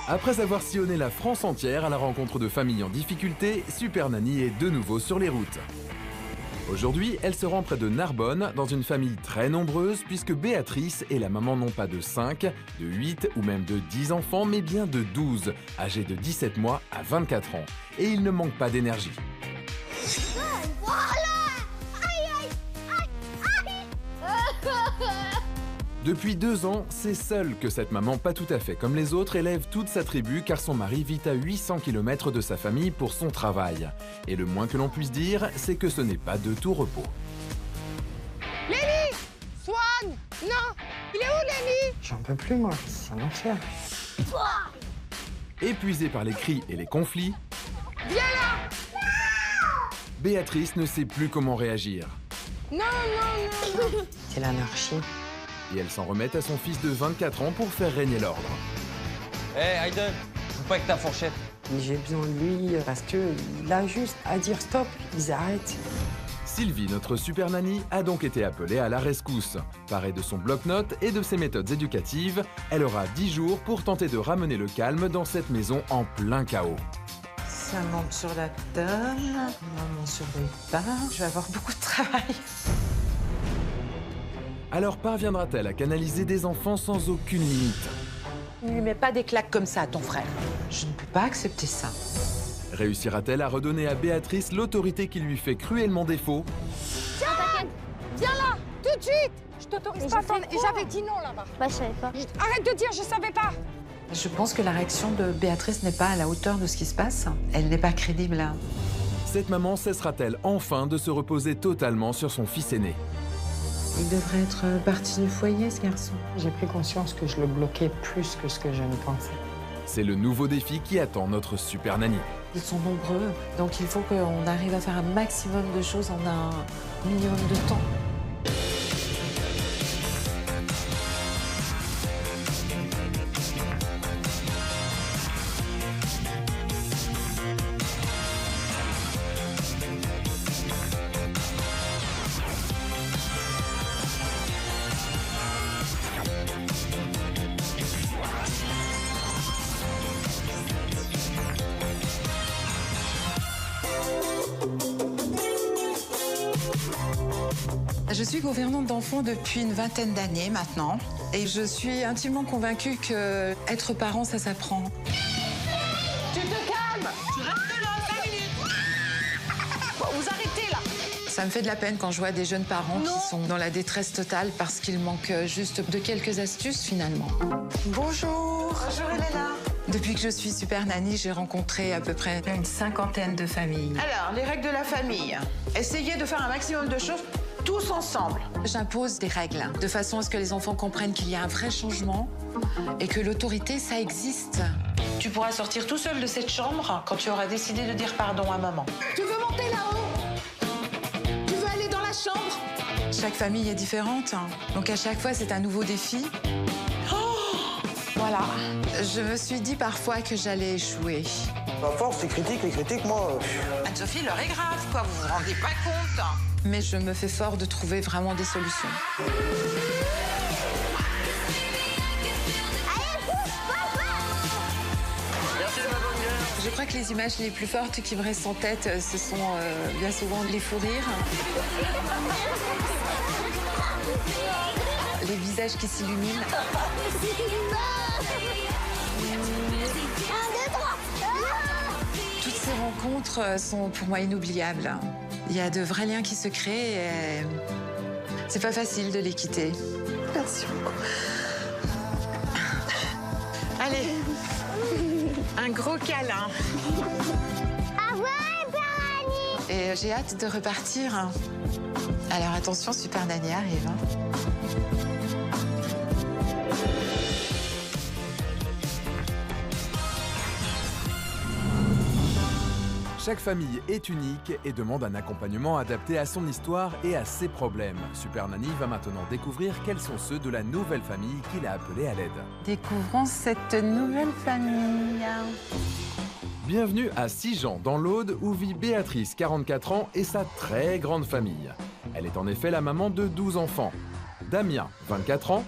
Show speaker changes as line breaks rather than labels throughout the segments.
Après avoir sillonné la France entière à la rencontre de familles en difficulté, Super Nanny est de nouveau sur les routes. Aujourd'hui, elle se rend près de Narbonne, dans une famille très nombreuse, puisque Béatrice est la maman non pas de 5, de 8 ou même de 10 enfants, mais bien de 12, âgés de 17 mois à 24 ans. Et il ne manque pas d'énergie. Depuis 2 ans, c'est seule que cette maman, pas tout à fait comme les autres, élève toute sa tribu car son mari vit à 800 km de sa famille pour son travail. Et le moins que l'on puisse dire, c'est que ce n'est pas de tout repos.
Lenny! Swan! Non! Il est où, Lenny?
J'en peux plus, moi. C'est un enfer.
Épuisée par les cris et les conflits,
Viens là!
Béatrice ne sait plus comment réagir.
Non, non, non!
C'est l'anarchie.
Et elle s'en remet à son fils de 24 ans pour faire régner l'ordre.
Hé, Hayden, joue pas avec ta fourchette.
J'ai besoin de lui parce qu'il a juste à dire stop, ils arrêtent.
Sylvie, notre super nanny, a donc été appelée à la rescousse. Parée de son bloc-notes et de ses méthodes éducatives, elle aura 10 jours pour tenter de ramener le calme dans cette maison en plein chaos.
Ça monte sur la table, maman surveille pas, je vais avoir beaucoup de travail.
Alors parviendra-t-elle à canaliser des enfants sans aucune limite?
Ne lui mets pas des claques comme ça à ton frère.
Je ne peux pas accepter ça.
Réussira-t-elle à redonner à Béatrice l'autorité qui lui fait cruellement défaut?
Viens là! Tout de suite! Je t'autorise
Mais
pas à
j'ai fait
attendre. Et
quoi?
j'avais dit non là-bas.
Bah, je savais pas.
Arrête de dire, je savais pas!
Je pense que la réaction de Béatrice n'est pas à la hauteur de ce qui se passe. Elle n'est pas crédible.
Cette maman cessera-t-elle enfin de se reposer totalement sur son fils aîné?
Il devrait être parti du foyer, ce garçon. J'ai pris conscience que je le bloquais plus que ce que je ne pensais.
C'est le nouveau défi qui attend notre super nanny.
Ils sont nombreux, donc il faut qu'on arrive à faire un maximum de choses en un minimum de temps.
Je suis gouvernante d'enfants depuis une vingtaine d'années maintenant. Et je suis intimement convaincue que être parent, ça s'apprend.
Tu te calmes! Tu restes là, 5 minutes! Bon, vous arrêtez là!
Ça me fait de la peine quand je vois des jeunes parents qui sont dans la détresse totale parce qu'il manque juste de quelques astuces finalement.
Bonjour. Bonjour, Elena.
Depuis que je suis super nanny, j'ai rencontré à peu près une cinquantaine de familles.
Alors, les règles de la famille. Essayez de faire un maximum de choses tous ensemble.
J'impose des règles de façon à ce que les enfants comprennent qu'il y a un vrai changement et que l'autorité, ça existe.
Tu pourras sortir tout seul de cette chambre quand tu auras décidé de dire pardon à maman.
Tu veux monter là-haut? Tu veux aller dans la chambre?
Chaque famille est différente, donc à chaque fois, c'est un nouveau défi. Voilà. Je me suis dit parfois que j'allais échouer.
À force, les critiques, moi...
Anne-Sophie, l'heure est grave, quoi. Vous vous rendez pas compte?
Mais je me fais fort de trouver vraiment des solutions. Je crois que les images les plus fortes qui me restent en tête, ce sont bien souvent les fous rires. Les visages qui s'illuminent. Toutes ces rencontres sont pour moi inoubliables. Il y a de vrais liens qui se créent et c'est pas facile de les quitter.
Merci beaucoup.
Allez, un gros câlin.
Et j'ai hâte de repartir. Alors attention, Super Nanny arrive.
Chaque famille est unique et demande un accompagnement adapté à son histoire et à ses problèmes. Super Nanny va maintenant découvrir quels sont ceux de la nouvelle famille qu'il a appelée à l'aide.
Découvrons cette nouvelle famille.
Bienvenue à Sigean, dans l'Aude, où vit Béatrice, 44 ans, et sa très grande famille. Elle est en effet la maman de 12 enfants. Damien, 24 ans,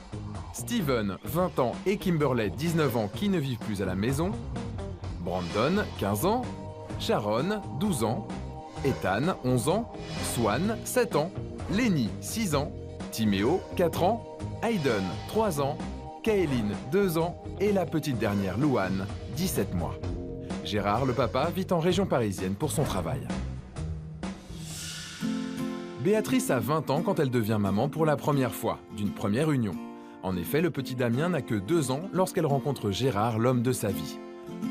Steven, 20 ans, et Kimberley, 19 ans, qui ne vivent plus à la maison. Brandon, 15 ans. Sharon, 12 ans. Ethan, 11 ans. Swan, 7 ans. Lenny, 6 ans. Timéo, 4 ans. Hayden, 3 ans. Kaeline, 2 ans. Et la petite dernière, Louane, 17 mois. Gérard, le papa, vit en région parisienne pour son travail. Béatrice a 20 ans quand elle devient maman pour la première fois, d'une première union. En effet, le petit Damien n'a que 2 ans lorsqu'elle rencontre Gérard, l'homme de sa vie.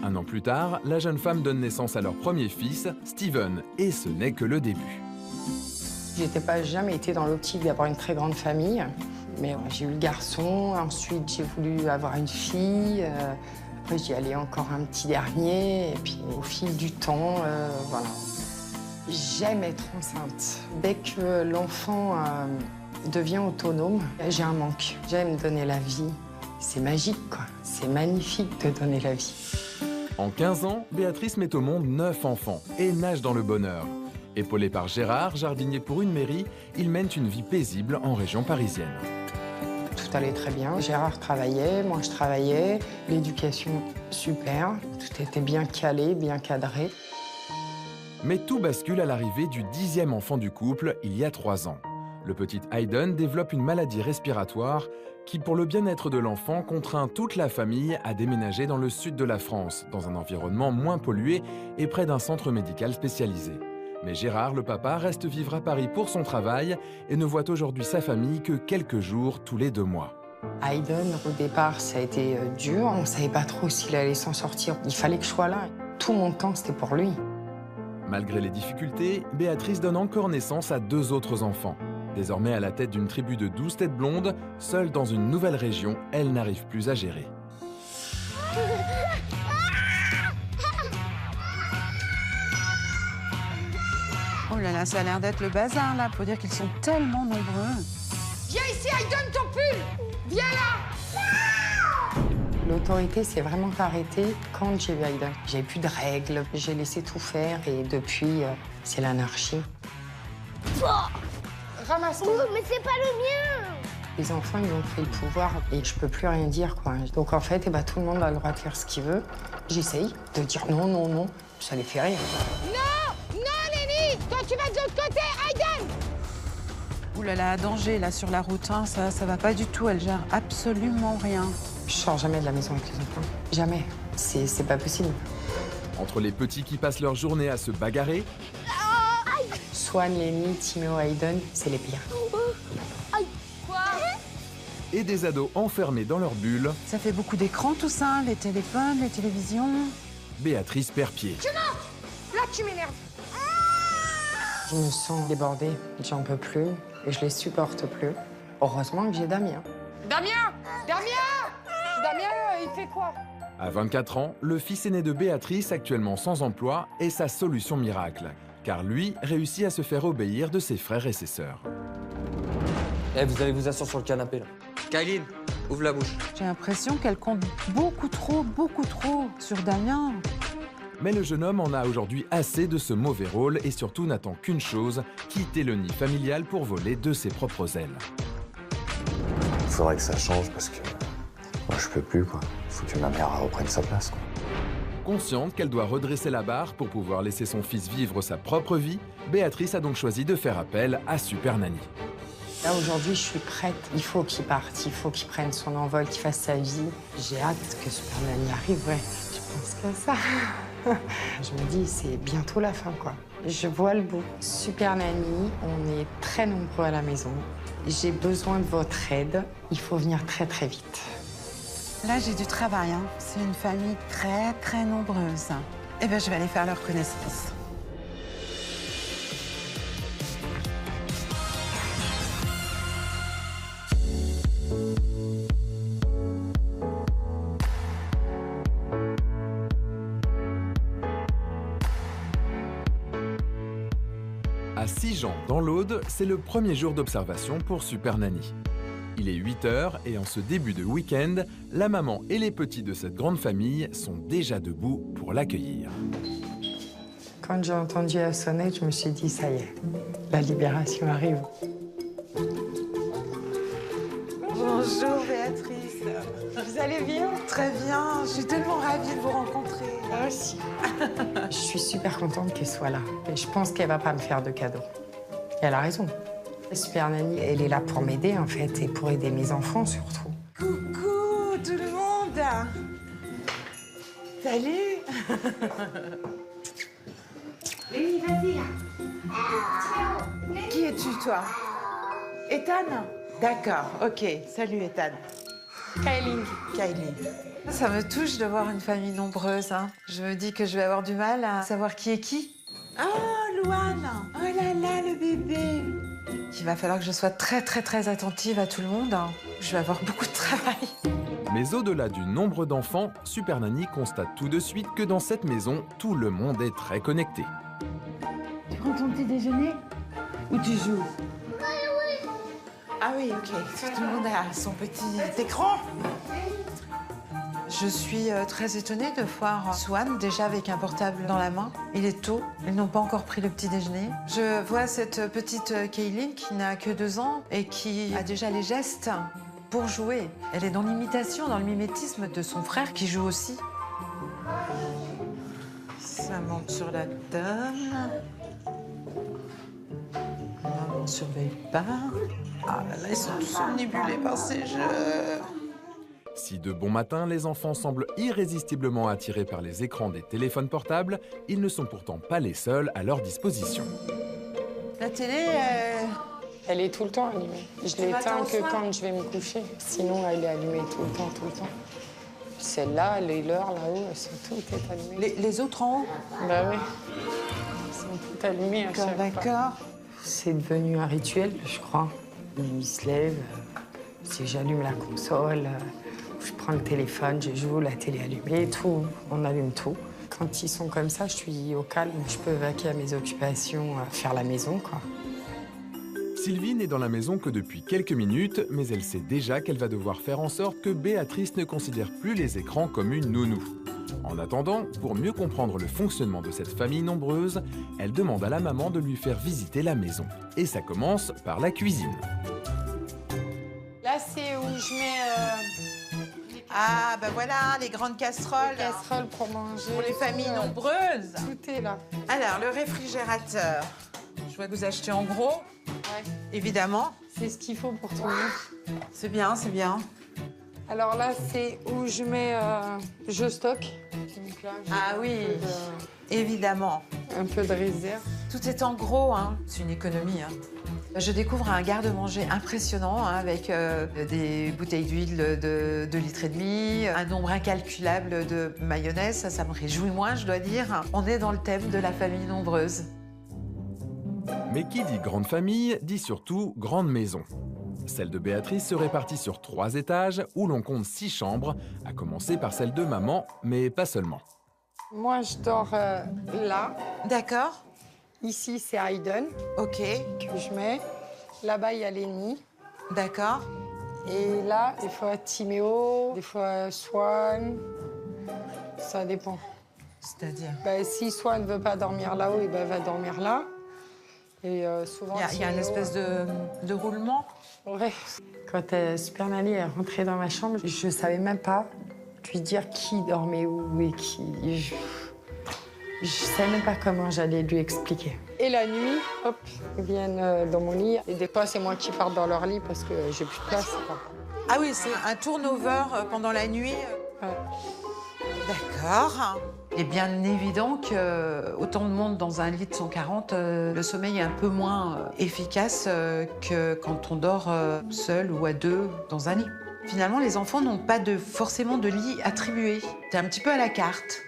Un an plus tard, la jeune femme donne naissance à leur premier fils, Steven, et ce n'est que le début.
J'étais pas jamais été dans l'optique d'avoir une très grande famille, mais j'ai eu le garçon, ensuite j'ai voulu avoir une fille, après j'y allais encore un petit dernier, et puis au fil du temps, voilà. J'aime être enceinte. Dès que l'enfant devient autonome, j'ai un manque. J'aime donner la vie. C'est magique, quoi. C'est magnifique de donner la vie.
En 15 ans, Béatrice met au monde 9 enfants et nage dans le bonheur. Épaulé par Gérard, jardinier pour une mairie, ils mènent une vie paisible en région parisienne.
Tout allait très bien. Gérard travaillait, moi je travaillais. L'éducation, super. Tout était bien calé, bien cadré.
Mais tout bascule à l'arrivée du 10e enfant du couple, il y a 3 ans. Le petit Hayden développe une maladie respiratoire qui, pour le bien-être de l'enfant, contraint toute la famille à déménager dans le sud de la France, dans un environnement moins pollué et près d'un centre médical spécialisé. Mais Gérard, le papa, reste vivre à Paris pour son travail et ne voit aujourd'hui sa famille que quelques jours tous les 2 mois.
Hayden, au départ, ça a été dur. On ne savait pas trop s'il allait s'en sortir. Il fallait que je sois là. Tout mon temps, c'était pour lui.
Malgré les difficultés, Béatrice donne encore naissance à 2 autres enfants. Désormais à la tête d'une tribu de 12 têtes blondes, seule dans une nouvelle région, elle n'arrive plus à gérer.
Oh là là, ça a l'air d'être le bazar là, faut dire qu'ils sont tellement nombreux.
Viens ici, Hayden, ton pull. Viens là.
L'autorité s'est vraiment arrêtée quand j'ai eu Hayden. J'ai plus de règles, j'ai laissé tout faire et depuis, c'est l'anarchie.
Ramasse-toi.
Mais c'est pas le mien.
Les enfants, ils ont pris le pouvoir et je peux plus rien dire, quoi. Donc en fait, tout le monde a le droit de faire ce qu'il veut. J'essaye de dire non, non, non. Ça les fait rire.
Non, non, Lenny. Toi, tu vas de l'autre côté, Hayden.
Ouh là là, danger là sur la route, hein, ça va pas du tout, elle gère absolument rien.
Je sors jamais de la maison avec les enfants. Jamais. C'est pas possible.
Entre les petits qui passent leur journée à se bagarrer,
Swan, Lenny, Timéo, Hayden, c'est les pires.
et des ados enfermés dans leur bulle,
Ça fait beaucoup d'écrans tout ça, les téléphones, les télévisions.
Béatrice perd pied.
Là, tu m'énerves.
Je me sens débordée, j'en peux plus et je les supporte plus. Heureusement que j'ai Damien.
Damien. Damien, il fait quoi?
À 24 ans, le fils aîné de Béatrice, actuellement sans emploi, est sa solution miracle. Car lui réussit à se faire obéir de ses frères et ses sœurs.
Eh, vous allez vous asseoir sur le canapé, là. Kaeline, ouvre la bouche.
J'ai l'impression qu'elle compte beaucoup trop sur Damien.
Mais le jeune homme en a aujourd'hui assez de ce mauvais rôle et surtout n'attend qu'une chose, quitter le nid familial pour voler de ses propres ailes.
Il faudrait que ça change parce que moi je peux plus, quoi. Il faut que ma mère reprenne sa place, quoi.
Consciente qu'elle doit redresser la barre pour pouvoir laisser son fils vivre sa propre vie, Béatrice a donc choisi de faire appel à Super Nanny.
Là, aujourd'hui, je suis prête. Il faut qu'il parte, il faut qu'il prenne son envol, qu'il fasse sa vie. J'ai hâte que Super Nanny arrive, ouais. Je pense qu'à ça. Je me dis, c'est bientôt la fin, quoi. Je vois le bout. Super Nanny, on est très nombreux à la maison. J'ai besoin de votre aide. Il faut venir très, très vite.
Là, j'ai du travail, hein. C'est une famille très nombreuse. Eh bien, je vais aller faire leur connaissance.
À Sigean, dans l'Aude, c'est le premier jour d'observation pour Super Nanny. Il est 8 h et en ce début de week-end, la maman et les petits de cette grande famille sont déjà debout pour l'accueillir.
Quand j'ai entendu la sonnette, je me suis dit, ça y est, la libération arrive.
Bonjour Béatrice.
Vous allez bien?
Très bien, je suis tellement ravie de vous rencontrer.
Moi aussi. Je suis super contente qu'elle soit là. Et je pense qu'elle va pas me faire de cadeaux. Et elle a raison. Super Nanny, elle est là pour m'aider en fait et pour aider mes enfants surtout.
Coucou tout le monde. Salut.
Oui, vas-y là.
Qui es-tu toi? Ethan? D'accord, ok. Salut Ethan. Kylie. Ça me touche de voir une famille nombreuse. Hein. Je me dis que je vais avoir du mal à savoir qui est qui. Oh, Louane! Oh là là, le bébé! Il va falloir que je sois très attentive à tout le monde. Hein. Je vais avoir beaucoup de travail.
Mais au-delà du nombre d'enfants, Super Nanny constate tout de suite que dans cette maison, tout le monde est très connecté.
Tu prends ton petit déjeuner ou tu joues?
Ah oui, ok. Tout le monde a son petit écran. Je suis très étonnée de voir Swan déjà avec un portable dans la main. Il est tôt, ils n'ont pas encore pris le petit déjeuner. Je vois cette petite Kayline qui n'a que 2 ans et qui a déjà les gestes pour jouer. Elle est dans l'imitation, dans le mimétisme de son frère qui joue aussi. Ça monte sur la table. On ne surveille pas. Ah là là, ils sont tous omnibulés par ces jeux.
Si de bon matin, les enfants semblent irrésistiblement attirés par les écrans des téléphones portables, ils ne sont pourtant pas les seuls à leur disposition.
La télé,
Elle est tout le temps allumée. Je l'éteins que quand je vais me coucher. Sinon, elle est allumée tout le temps. Celle-là, les leurs là-haut, elles sont toutes allumées.
les autres en haut?
Bah oui. Elles sont toutes allumées à chaque fois.
D'accord.
C'est devenu un rituel, je crois. Il se lève, si j'allume la console, je prends le téléphone, je joue, la télé allumée, tout. On allume tout. Quand ils sont comme ça, je suis au calme, je peux vaquer à mes occupations, faire la maison, quoi.
Sylvie n'est dans la maison que depuis quelques minutes, mais elle sait déjà qu'elle va devoir faire en sorte que Béatrice ne considère plus les écrans comme une nounou. En attendant, pour mieux comprendre le fonctionnement de cette famille nombreuse, elle demande à la maman de lui faire visiter la maison. Et ça commence par la cuisine.
Là, c'est où je mets
Ah, ben voilà, les grandes casseroles.
les casseroles pour manger.
Pour les familles nombreuses.
Tout est là.
Alors, le réfrigérateur. Je vois que vous achetez en gros,
Ouais.
évidemment.
C'est ce qu'il faut pour tout le monde.
C'est bien, c'est bien.
Alors là, c'est où je mets... je stocke. Donc là, j'ai
Ah oui, évidemment.
un peu de réserve.
Tout est en gros, hein. C'est une économie, hein. Je découvre un garde-manger impressionnant, hein, avec des bouteilles d'huile de 2,5 litres, un nombre incalculable de mayonnaise. Ça me réjouit moins, je dois dire. On est dans le thème de la famille nombreuse.
Mais qui dit grande famille, dit surtout grande maison. Celle de Béatrice se répartit sur 3 étages où l'on compte 6 chambres, à commencer par celle de maman, mais pas seulement.
Moi, je dors là.
D'accord.
Ici, c'est Hayden
Ok.
que je mets. Là-bas, il y a Lenny.
D'accord.
Et là, des fois Timéo, des fois Swan. Ça dépend.
C'est-à-dire?
Ben, si Swan ne veut pas dormir là-haut, eh ben, elle va dormir là. Et souvent,
Il y a une espèce de roulement.
Ouais. Quand Super Nanny est rentrée dans ma chambre, je ne savais même pas lui dire qui dormait où et qui. Je ne savais même pas comment j'allais lui expliquer. Et la nuit, hop, ils viennent dans mon lit. Et des fois, c'est moi qui pars dans leur lit parce que j'ai plus de place.
Ah oui, c'est un turnover pendant la nuit.
Ouais.
D'accord. Il est bien évident que autant de monde dans un lit de 140, le sommeil est un peu moins efficace que quand on dort seul ou à 2 dans un lit. Finalement, les enfants n'ont pas forcément de lit attribué. C'est un petit peu à la carte.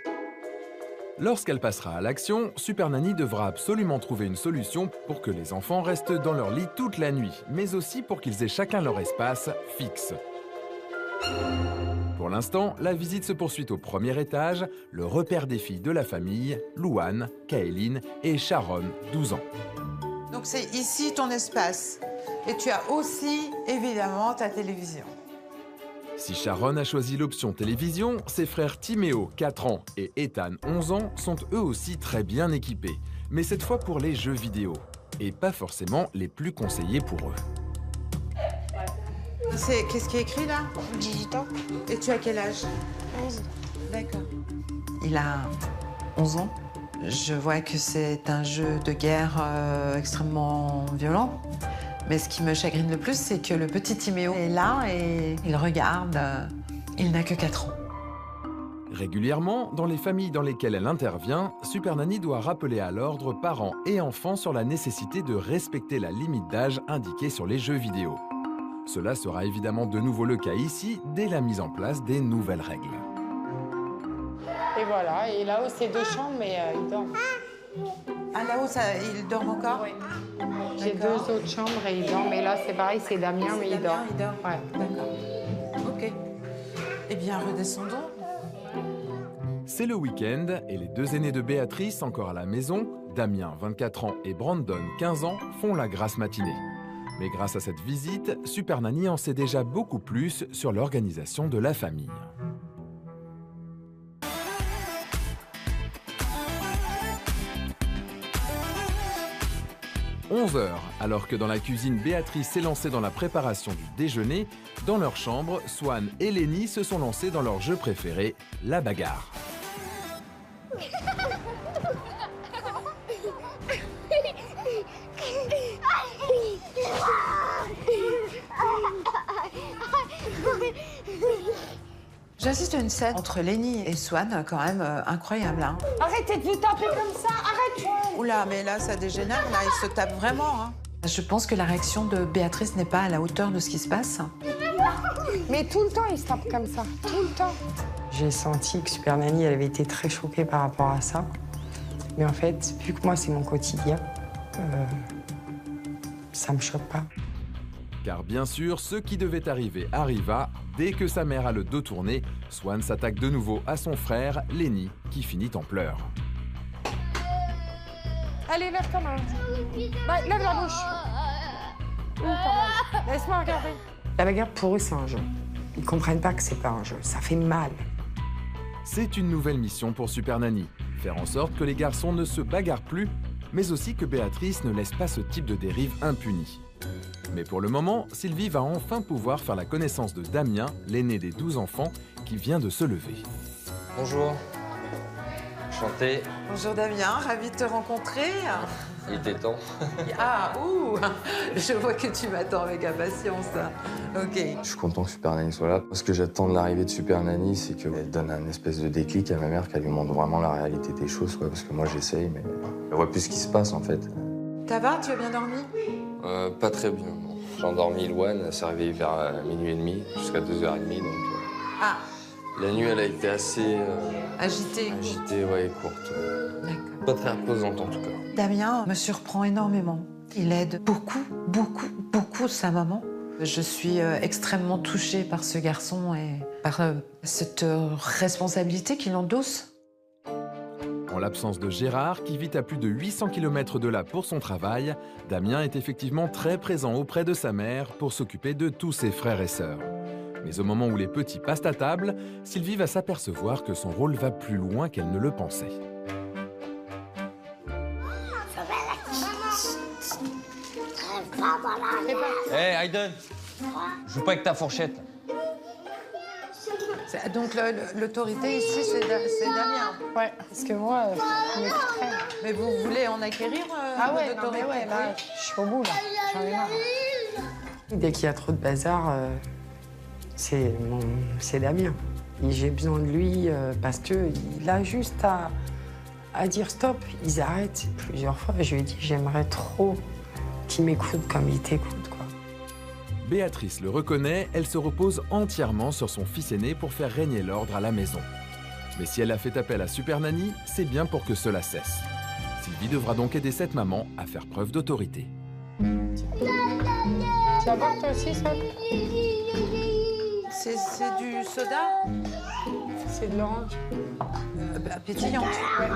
Lorsqu'elle passera à l'action, Super Nanny devra absolument trouver une solution pour que les enfants restent dans leur lit toute la nuit, mais aussi pour qu'ils aient chacun leur espace fixe. Pour l'instant, la visite se poursuit au premier étage, le repère des filles de la famille, Louane, Kaeline et Sharon, 12 ans.
Donc c'est ici ton espace. Et tu as aussi, évidemment, ta télévision.
Si Sharon a choisi l'option télévision, ses frères Timéo, 4 ans, et Ethan, 11 ans, sont eux aussi très bien équipés, mais cette fois pour les jeux vidéo, et pas forcément les plus conseillés pour eux.
Qu'est-ce qui est écrit là?
18 ans.
Et tu as quel âge?
11.
D'accord.
Il a 11 ans. Je vois que c'est un jeu de guerre extrêmement violent. Mais ce qui me chagrine le plus, c'est que le petit Timéo est là et il regarde. Il n'a que 4 ans.
Régulièrement, dans les familles dans lesquelles elle intervient, Super Nanny doit rappeler à l'ordre parents et enfants sur la nécessité de respecter la limite d'âge indiquée sur les jeux vidéo. Cela sera évidemment de nouveau le cas ici, dès la mise en place des nouvelles règles.
Et voilà, et là-haut, c'est 2 chambres, mais ils dorment.
Ah, là-haut, ils dorment encore?
Oui. J'ai 2 autres chambres et ils dorment. Et là, c'est pareil, c'est Damien, mais il dort.
Il dort.
Ouais.
D'accord. OK. Eh bien, redescendons.
C'est le week-end et les 2 aînés de Béatrice, encore à la maison, Damien, 24 ans, et Brandon, 15 ans, font la grasse matinée. Mais grâce à cette visite, Super Nanny en sait déjà beaucoup plus sur l'organisation de la famille. « 11h, alors que dans la cuisine, Béatrice s'est lancée dans la préparation du déjeuner, dans leur chambre, Swan et Lenny se sont lancés dans leur jeu préféré, la bagarre.
J'assiste à une scène entre Lenny et Swan, quand même incroyable. Hein.
Arrêtez de vous taper comme ça, arrête!
Oula, mais là, ça dégénère, là, ils se tapent vraiment. Hein.
Je pense que la réaction de Béatrice n'est pas à la hauteur de ce qui se passe.
Mais tout le temps, ils se tapent comme ça. Tout le temps. J'ai senti que Super Nanny, elle avait été très choquée par rapport à ça. Mais en fait, vu que moi, c'est mon quotidien, ça me choque pas.
Car bien sûr, ce qui devait arriver arriva. Dès que sa mère a le dos tourné, Swan s'attaque de nouveau à son frère, Lenny, qui finit en pleurs.
Allez, lève ta main. Ouais, lève la bouche. Laisse-moi regarder. La bagarre, pour eux, c'est un jeu. Ils comprennent pas que c'est pas un jeu. Ça fait mal.
C'est une nouvelle mission pour Super Nanny. Faire en sorte que les garçons ne se bagarrent plus, mais aussi que Béatrice ne laisse pas ce type de dérive impunie. Mais pour le moment, Sylvie va enfin pouvoir faire la connaissance de Damien, l'aîné des 12 enfants, qui vient de se lever.
Bonjour. Enchanté.
Bonjour Damien, ravi de te rencontrer.
Il était temps.
Ah, ouh, je vois que tu m'attends avec impatience. OK.
Je suis content que Super Nanny soit là. Ce que j'attends de l'arrivée de Super Nanny, c'est qu'elle donne un espèce de déclic à ma mère, qu'elle lui montre vraiment la réalité des choses, quoi. Parce que moi, j'essaye, mais elle voit plus ce qui se passe, en fait.
Ça va, tu as bien dormi?
Pas très bien, non. J'ai endormi Loane, elle s'est réveillée vers minuit et demi, jusqu'à 2h30, donc...
Ah.
La nuit, elle a été assez...
Agitée.
Agitée, ouais, et courte.
D'accord.
Pas très reposante, en tout cas.
Damien me surprend énormément. Il aide beaucoup, beaucoup, beaucoup sa maman. Je suis extrêmement touchée par ce garçon et par cette responsabilité qu'il endosse.
En l'absence de Gérard, qui vit à plus de 800 km de là pour son travail, Damien est effectivement très présent auprès de sa mère pour s'occuper de tous ses frères et sœurs. Mais au moment où les petits passent à table, Sylvie va s'apercevoir que son rôle va plus loin qu'elle ne le pensait.
Hey, Hayden, joue pas avec ta fourchette.
Donc l'autorité ici, c'est Damien.
Ouais, parce que moi, je m'écouterais.
Mais vous voulez en acquérir
Ah ouais, non,
l'autorité?
mais ouais, là, je suis au bout, là. J'en ai marre. Dès qu'il y a trop de bazar, c'est Damien. J'ai besoin de lui parce qu'il a juste à dire stop. Ils arrêtent. Plusieurs fois, je lui ai dit, j'aimerais trop qu'il m'écoute comme il t'écoute, quoi.
Béatrice le reconnaît, elle se repose entièrement sur son fils aîné pour faire régner l'ordre à la maison. Mais si elle a fait appel à Super Nanny, c'est bien pour que cela cesse. Sylvie devra donc aider cette maman à faire preuve d'autorité.
Tu vas boire toi aussi, ça?
C'est du soda?
C'est de l'orange.
Pétillante. Ouais.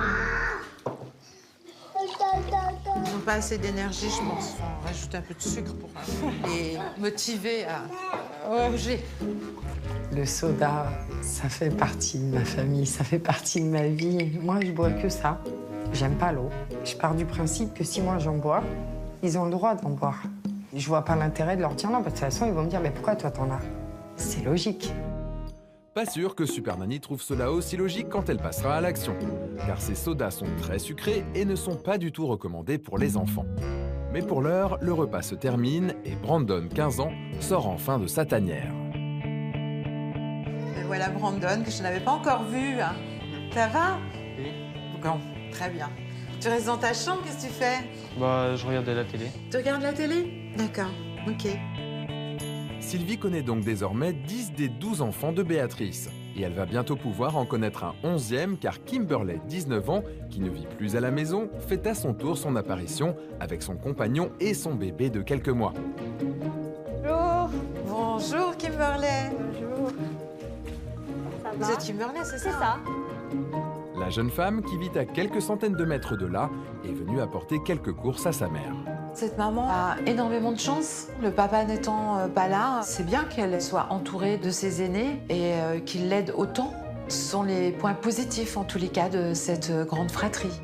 Ils n'ont pas assez d'énergie, je pense. On rajoute un peu de sucre pour les motiver à bouger.
Le soda, ça fait partie de ma famille, ça fait partie de ma vie. Moi, je bois que ça. J'aime pas l'eau. Je pars du principe que si moi j'en bois, ils ont le droit d'en boire. Je vois pas l'intérêt de leur dire non, parce que de toute façon, ils vont me dire mais pourquoi toi t'en as? C'est logique.
Pas sûr que Super Nanny trouve cela aussi logique quand elle passera à l'action, car ces sodas sont très sucrés et ne sont pas du tout recommandés pour les enfants. Mais pour l'heure, le repas se termine et Brandon, 15 ans, sort enfin de sa tanière.
Et voilà Brandon, que je n'avais pas encore vu. Ça va?
Oui.
Bon, très bien. Tu restes dans ta chambre, qu'est-ce que tu fais?
Bah, je regardais la télé.
Tu regardes la télé? D'accord, ok.
Sylvie connaît donc désormais 10 des 12 enfants de Béatrice. Et elle va bientôt pouvoir en connaître un 11e, car Kimberley, 19 ans, qui ne vit plus à la maison, fait à son tour son apparition avec son compagnon et son bébé de quelques mois.
Bonjour. Bonjour Kimberley.
Bonjour. Ça va?
Vous êtes Kimberley, c'est ça?
C'est ça.
La jeune femme, qui vit à quelques centaines de mètres de là, est venue apporter quelques courses à sa mère.
Cette maman a énormément de chance. Le papa n'étant pas là, c'est bien qu'elle soit entourée de ses aînés et qu'il l'aide autant. Ce sont les points positifs, en tous les cas, de cette grande fratrie.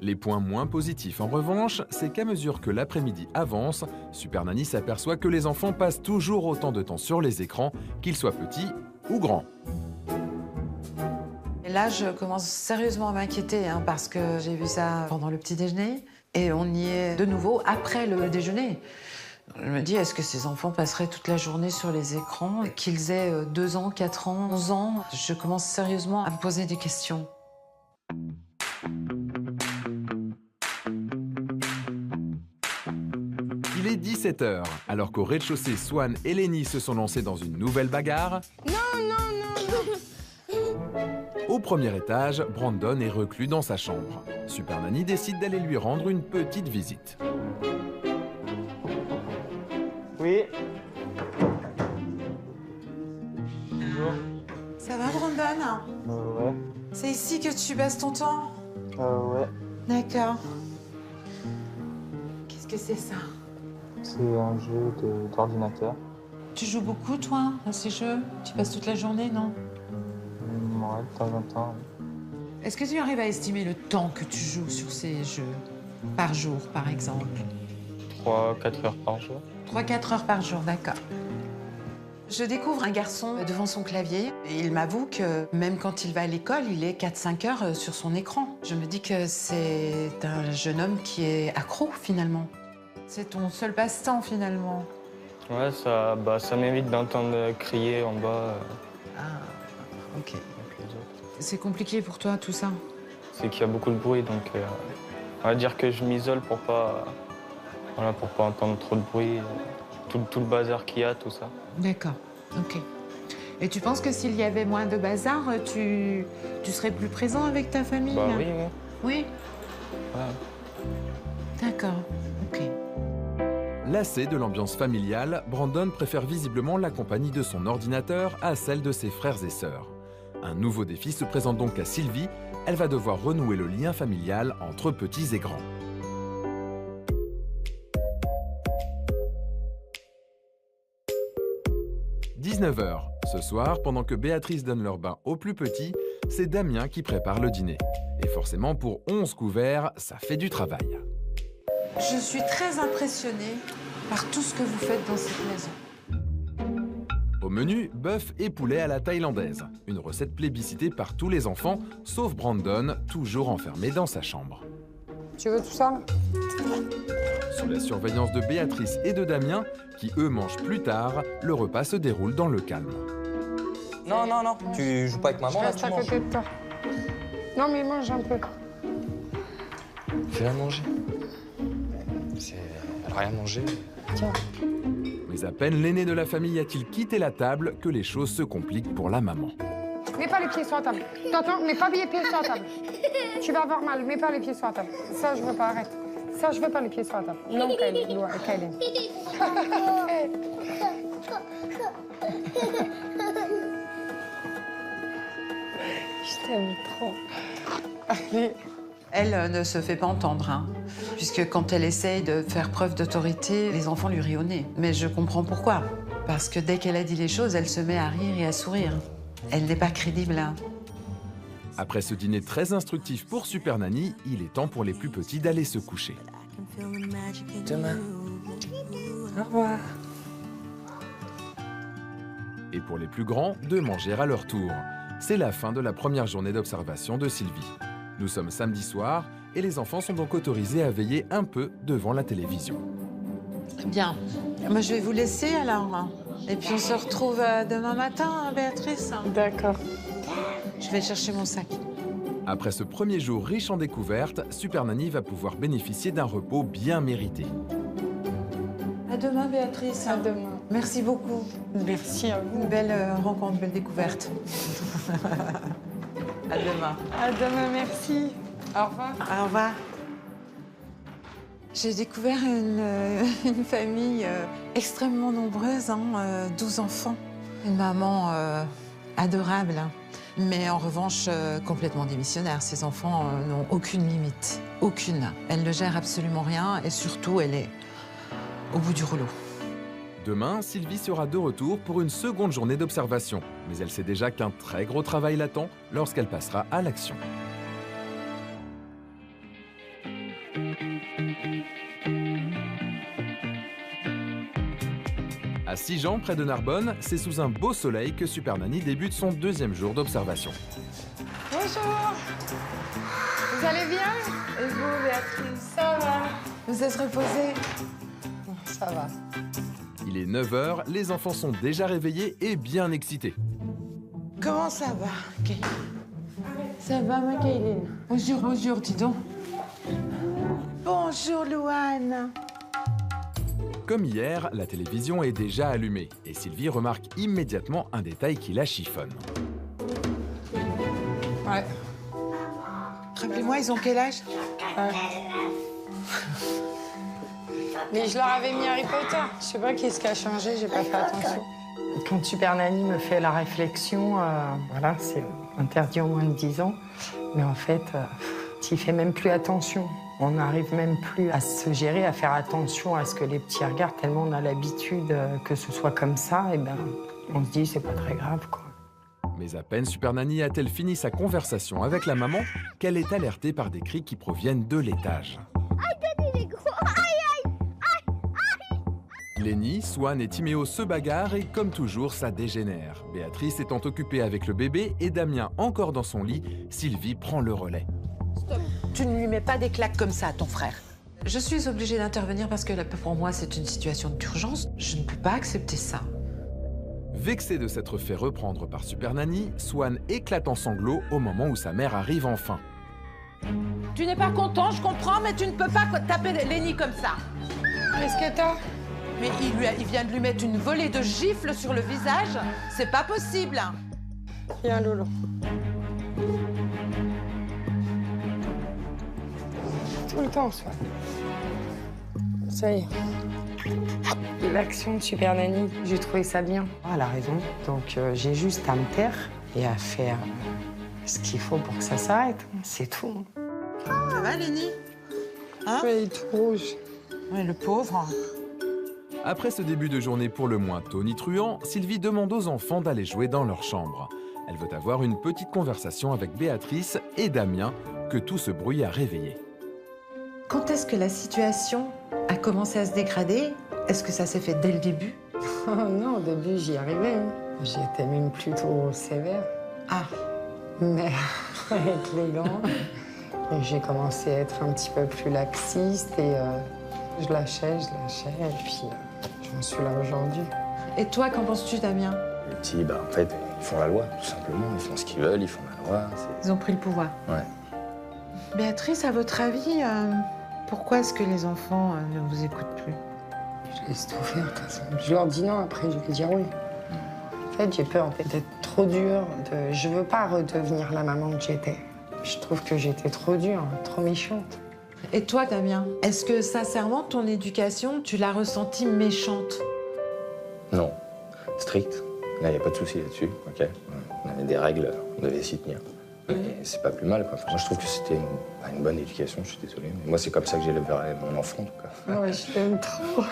Les points moins positifs, en revanche, c'est qu'à mesure que l'après-midi avance, Super Nanny s'aperçoit que les enfants passent toujours autant de temps sur les écrans, qu'ils soient petits ou grands.
Et là, je commence sérieusement à m'inquiéter, parce que j'ai vu ça pendant le petit déjeuner. Et on y est de nouveau après le déjeuner. Je me dis, est-ce que ces enfants passeraient toute la journée sur les écrans? Qu'ils aient 2 ans, 4 ans, 11 ans? Je commence sérieusement à me poser des questions.
Il est 17h, alors qu'au rez-de-chaussée, Swan et Lenny se sont lancés dans une nouvelle bagarre.
Non, non, non, non.
Au premier étage, Brandon est reclus dans sa chambre. Super Nanny décide d'aller lui rendre une petite visite.
Oui. Bonjour.
Ça va, Brandon?
Ouais.
C'est ici que tu passes ton temps?
Ouais.
D'accord. Qu'est-ce que c'est ça?
C'est un jeu d'ordinateur.
Tu joues beaucoup, toi, à ces jeux? Tu passes toute la journée, non?
Ouais, de temps en temps.
Est-ce que tu arrives à estimer le temps que tu joues sur ces jeux? Par jour, par exemple?
3-4 heures par jour.
3-4 heures par jour, d'accord. Je découvre un garçon devant son clavier et il m'avoue que même quand il va à l'école, il est 4-5 heures sur son écran. Je me dis que c'est un jeune homme qui est accro, finalement. C'est ton seul passe-temps, finalement.
Ouais, ça m'évite d'entendre crier en bas.
Ah, ok. C'est compliqué pour toi, tout ça?
C'est qu'il y a beaucoup de bruit, donc on va dire que je m'isole pour pas entendre trop de bruit, tout le bazar qu'il y a, tout ça.
D'accord, ok. Et tu penses que s'il y avait moins de bazar, tu serais plus présent avec ta famille?
Bah oui, oui.
Oui?
Ouais.
D'accord, ok.
Lassé de l'ambiance familiale, Brandon préfère visiblement la compagnie de son ordinateur à celle de ses frères et sœurs. Un nouveau défi se présente donc à Sylvie. Elle va devoir renouer le lien familial entre petits et grands. « 19h. Ce soir, pendant que Béatrice donne leur bain aux plus petits, c'est Damien qui prépare le dîner. Et forcément, pour 11 couverts, ça fait du travail.
Je suis très impressionnée par tout ce que vous faites dans cette maison.
Au menu, bœuf et poulet à la thaïlandaise. Une recette plébiscitée par tous les enfants, sauf Brandon, toujours enfermé dans sa chambre.
Tu veux tout ça?
Sous la surveillance de Béatrice et de Damien, qui eux mangent plus tard, le repas se déroule dans le calme.
Non, non, non, tu joues pas avec maman, là,
Reste
tu
à
manges.
côté de toi. Non, mais mange un peu.
Fais-la manger. Elle a rien mangé.
Tiens.
Mais à peine l'aîné de la famille a-t-il quitté la table que les choses se compliquent pour la maman.
Mets pas les pieds sur la table. T'entends? Mets pas les pieds sur la table. Tu vas avoir mal. Mets pas les pieds sur la table. Ça, je veux pas. Arrête. Ça, je veux pas les pieds sur la table. Non, Kaylin. Je t'aime trop. Allez.
Elle ne se fait pas entendre, puisque quand elle essaye de faire preuve d'autorité, les enfants lui rient au nez. Mais je comprends pourquoi. Parce que dès qu'elle a dit les choses, elle se met à rire et à sourire. Elle n'est pas crédible.
Après ce dîner très instructif pour Super Nanny, il est temps pour les plus petits d'aller se coucher.
Demain,
Au revoir.
Et pour les plus grands, de manger à leur tour. C'est la fin de la première journée d'observation de Sylvie. Nous sommes samedi soir et les enfants sont donc autorisés à veiller un peu devant la télévision.
Bien. Moi, je vais vous laisser alors. Et puis on se retrouve demain matin, hein, Béatrice.
D'accord.
Je vais chercher mon sac.
Après ce premier jour riche en découvertes, Super Nanny va pouvoir bénéficier d'un repos bien mérité.
À demain, Béatrice.
À demain.
Merci beaucoup.
Merci à vous.
Une belle rencontre, belle découverte. À demain.
À demain, merci. Au revoir.
Au revoir. J'ai découvert une famille extrêmement nombreuse, 12 enfants. Une maman adorable, mais en revanche complètement démissionnaire. Ces enfants n'ont aucune limite, aucune. Elle ne gère absolument rien et surtout, elle est au bout du rouleau.
Demain, Sylvie sera de retour pour une seconde journée d'observation. Mais elle sait déjà qu'un très gros travail l'attend lorsqu'elle passera à l'action. À Sigean, près de Narbonne, c'est sous un beau soleil que Super Nanny débute son deuxième jour d'observation.
Bonjour. Vous allez bien?
Et vous, Béatrice?
Ça va.
Vous êtes reposée?
Ça va.
Il est 9 h, les enfants sont déjà réveillés et bien excités.
Comment ça va, Kay?
Ça va, ma Kayline?
Bonjour, bonjour, dis donc. Bonjour, Louane.
Comme hier, la télévision est déjà allumée et Sylvie remarque immédiatement un détail qui la chiffonne.
Ouais.
Rappelez-moi, ils ont quel âge?
Mais je leur avais mis Harry Potter. Je sais pas qu'est-ce qui a changé, j'ai pas fait attention. Quand Super Nanny me fait la réflexion, voilà, c'est interdit au moins de 10 ans. Mais en fait, il fait même plus attention. On n'arrive même plus à se gérer, à faire attention à ce que les petits regardent, tellement on a l'habitude que ce soit comme ça, et ben on se dit c'est pas très grave, quoi.
Mais à peine Super Nanny a-t-elle fini sa conversation avec la maman qu'elle est alertée par des cris qui proviennent de l'étage. Lenny, Swan et Timéo se bagarrent et comme toujours, ça dégénère. Béatrice étant occupée avec le bébé et Damien encore dans son lit, Sylvie prend le relais.
Stop. Tu ne lui mets pas des claques comme ça à ton frère.
Je suis obligée d'intervenir parce que pour moi, c'est une situation d'urgence. Je ne peux pas accepter ça.
Vexée de s'être fait reprendre par Super Nanny, Swan éclate en sanglots au moment où sa mère arrive enfin.
Tu n'es pas content, je comprends, mais tu ne peux pas taper Lenny comme ça.
Qu'est-ce que t'as?
Mais il vient de lui mettre une volée de gifles sur le visage. C'est pas possible.
Viens, Lolo. Tout le temps, Swan. Ça y est. L'action de Super Nanny, j'ai trouvé ça bien. Elle a raison. Donc j'ai juste à me taire et à faire ce qu'il faut pour que ça s'arrête. C'est tout.
Ça va, Lenny?
Hein? Il est tout rouge.
Oui, le pauvre.
Après ce début de journée pour le moins tonitruant, Sylvie demande aux enfants d'aller jouer dans leur chambre. Elle veut avoir une petite conversation avec Béatrice et Damien, que tout ce bruit a réveillé.
Quand est-ce que la situation a commencé à se dégrader? Est-ce que ça s'est fait dès le début?
Oh non, au début, j'y arrivais. J'étais même plutôt sévère.
Ah.
Mais avec les grands, j'ai commencé à être un petit peu plus laxiste et je lâchais, et puis j'en suis là aujourd'hui.
Et toi, qu'en penses-tu, Damien?
Les petits, en fait, ils font la loi, tout simplement. Ils font ce qu'ils veulent, ils font la loi.
Ils ont pris le pouvoir.
Ouais.
Béatrice, à votre avis, pourquoi est-ce que les enfants ne vous écoutent plus?
Je laisse tout faire, de toute façon. Je leur dis non, après, je vais dire oui. En fait, j'ai peur d'être trop dure. Je veux pas redevenir la maman que j'étais. Je trouve que j'étais trop dure, trop méchante.
Et toi, Damien, est-ce que sincèrement, ton éducation, tu l'as ressentie méchante?
Non, strict. Là, il n'y a pas de souci là-dessus, ok. On avait des règles, on devait s'y tenir. Et c'est pas plus mal, quoi. Enfin, moi, je trouve que c'était une bonne éducation, je suis désolé. Mais moi, c'est comme ça que j'élève mon enfant, en tout cas.
Ouais, je t'aime trop.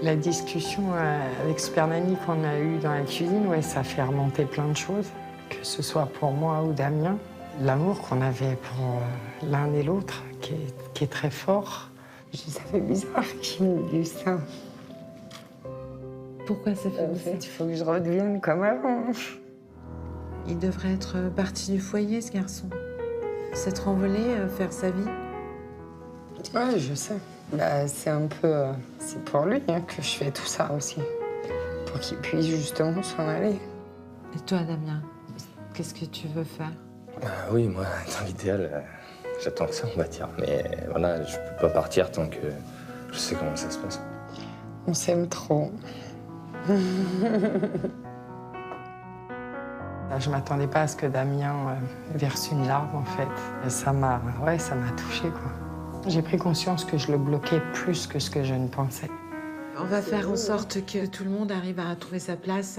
La discussion avec Super Nanny qu'on a eue dans la cuisine, ouais, ça fait remonter plein de choses. Que ce soit pour moi ou Damien. L'amour qu'on avait pour l'un et l'autre, qui est très fort. Ça fait bizarre qu'il me dise ça.
Pourquoi ça fait
En
bizarre?
fait, il faut que je redevienne comme avant.
Il devrait être parti du foyer, ce garçon. S'être envolé, faire sa vie.
Ouais, je sais. Bah, c'est un peu... c'est pour lui hein, que je fais tout ça aussi. Pour qu'il puisse justement s'en aller.
Et toi, Damien, qu'est-ce que tu veux faire?
Oui, moi, dans l'idéal, j'attends ça, on va dire. Mais voilà, je peux pas partir tant que je sais comment ça se passe.
On s'aime trop. Je m'attendais pas à ce que Damien verse une larme, en fait. Et ça m'a touchée, quoi. J'ai pris conscience que je le bloquais plus que ce que je ne pensais.
On va faire en sorte que tout le monde arrive à trouver sa place.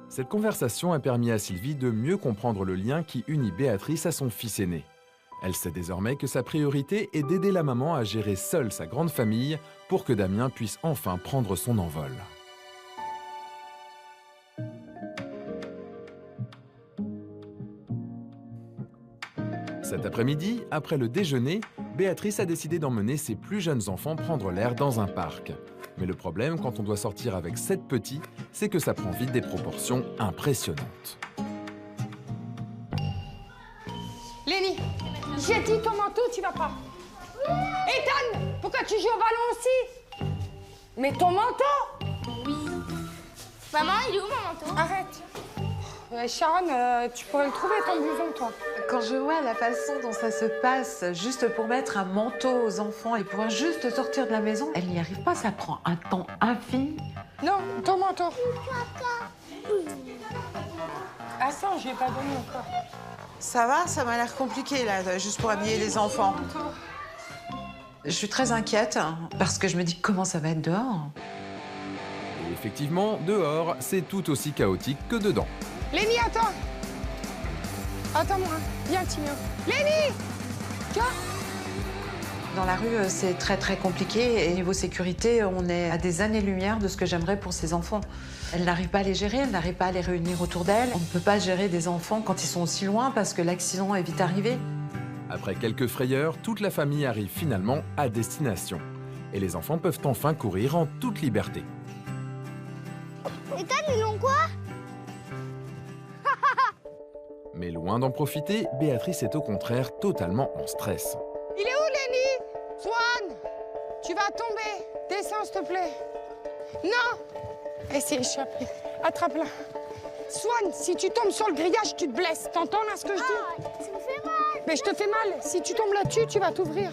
Cette conversation a permis à Sylvie de mieux comprendre le lien qui unit Béatrice à son fils aîné. Elle sait désormais que sa priorité est d'aider la maman à gérer seule sa grande famille pour que Damien puisse enfin prendre son envol. Cet après-midi, après le déjeuner, Béatrice a décidé d'emmener ses plus jeunes enfants prendre l'air dans un parc. Mais le problème, quand on doit sortir avec 7 petits, c'est que ça prend vite des proportions impressionnantes.
Lénie, j'ai dit ton manteau, tu vas pas. Ethan, pourquoi tu joues au ballon aussi? Mais ton manteau?
Oui. Maman, il est où mon manteau?
Arrête. Sharon, tu pourrais le trouver ton blouson, toi.
Quand je vois la façon dont ça se passe, juste pour mettre un manteau aux enfants et pouvoir juste sortir de la maison, elle n'y arrive pas, ça prend un temps infini.
Non, ton manteau. Ah ça, je l'ai pas donné encore.
Ça va? Ça m'a l'air compliqué, là, juste pour habiller les enfants.
Je suis très inquiète parce que je me dis comment ça va être dehors.
Et effectivement, dehors, c'est tout aussi chaotique que dedans.
Lénie, attends. Attends-moi. Viens, Timio. Lénie! Tiens.
Dans la rue, c'est très très compliqué et niveau sécurité, on est à des années-lumière de ce que j'aimerais pour ces enfants. Elle n'arrive pas à les gérer, elle n'arrive pas à les réunir autour d'elle. On ne peut pas gérer des enfants quand ils sont aussi loin parce que l'accident est vite arrivé.
Après quelques frayeurs, toute la famille arrive finalement à destination. Et les enfants peuvent enfin courir en toute liberté.
Ethan, ils ont quoi?
Mais loin d'en profiter, Béatrice est au contraire totalement en stress.
Il est où, Lénie? Swan, tu vas tomber. Descends, s'il te plaît. Non. Elle s'est échappée. Attrape-la. Swan, si tu tombes sur le grillage, tu te blesses. T'entends là ce que je dis?
Ça me fait mal.
Mais je te fais mal. Si tu tombes là-dessus, tu vas t'ouvrir.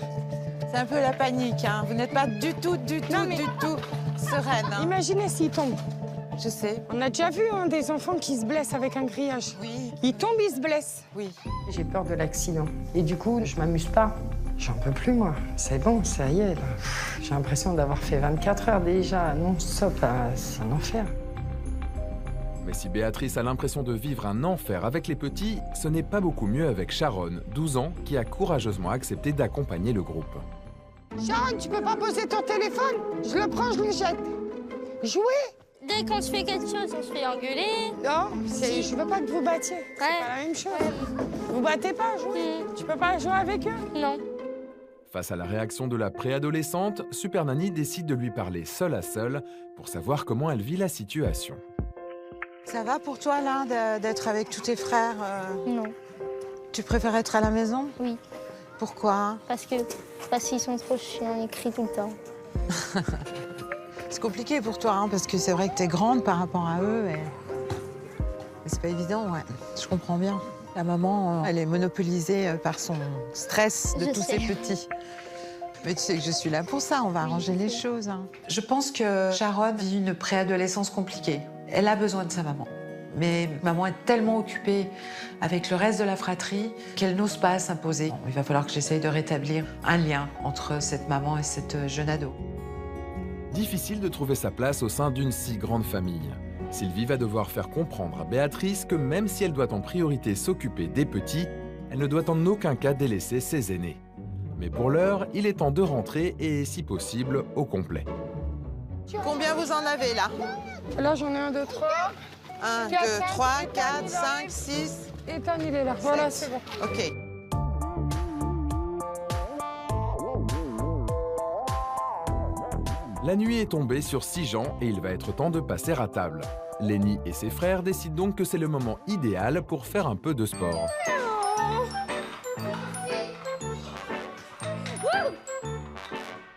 C'est un peu la panique, hein. Vous n'êtes pas du tout sereine. Hein.
Imaginez s'il tombe.
Je sais.
On a déjà vu hein, des enfants qui se blessent avec un grillage.
Oui.
Ils tombent, ils se blessent.
Oui.
J'ai peur de l'accident. Et du coup, je m'amuse pas. J'en peux plus, moi. C'est bon, ça y est. Là. J'ai l'impression d'avoir fait 24 heures déjà, non-stop. C'est un enfer.
Mais si Béatrice a l'impression de vivre un enfer avec les petits, ce n'est pas beaucoup mieux avec Sharon, 12 ans, qui a courageusement accepté d'accompagner le groupe.
Sharon, tu peux pas poser ton téléphone? Je le prends, je le jette. Jouer?
Dès quand je fais quelque chose, on se fait engueuler.
Non, je veux pas que vous battiez. C'est pas la même chose. Vous battez pas, jouez. Tu peux pas jouer avec eux?
Non.
Face à la réaction de la préadolescente, Super Nanny décide de lui parler seul à seul pour savoir comment elle vit la situation.
Ça va pour toi, là, d'être avec tous tes frères
Non.
Tu préfères être à la maison?
Oui.
Pourquoi?
Parce qu'ils sont trop chiants, ils crient tout le temps.
C'est compliqué pour toi, hein, parce que c'est vrai que t'es grande par rapport à eux. Et c'est pas évident, ouais. Je comprends bien. La maman, elle est monopolisée par son stress de tous ces petits. Mais tu sais que je suis là pour ça, on va arranger les choses. Hein.
Je pense que Sharon vit une préadolescence compliquée. Elle a besoin de sa maman. Mais maman est tellement occupée avec le reste de la fratrie qu'elle n'ose pas s'imposer. Il va falloir que j'essaye de rétablir un lien entre cette maman et cette jeune ado.
Difficile de trouver sa place au sein d'une si grande famille. Sylvie va devoir faire comprendre à Béatrice que même si elle doit en priorité s'occuper des petits, elle ne doit en aucun cas délaisser ses aînés. Mais pour l'heure, il est temps de rentrer et, si possible, au complet.
Combien vous en avez, là?
Là, j'en ai 1, 2, 3.
1, 2, 3, 4, 5, 6.
Ethan, il est là. Voilà, c'est bon.
OK.
La nuit est tombée sur Sijan et il va être temps de passer à table. Lenny et ses frères décident donc que c'est le moment idéal pour faire un peu de sport.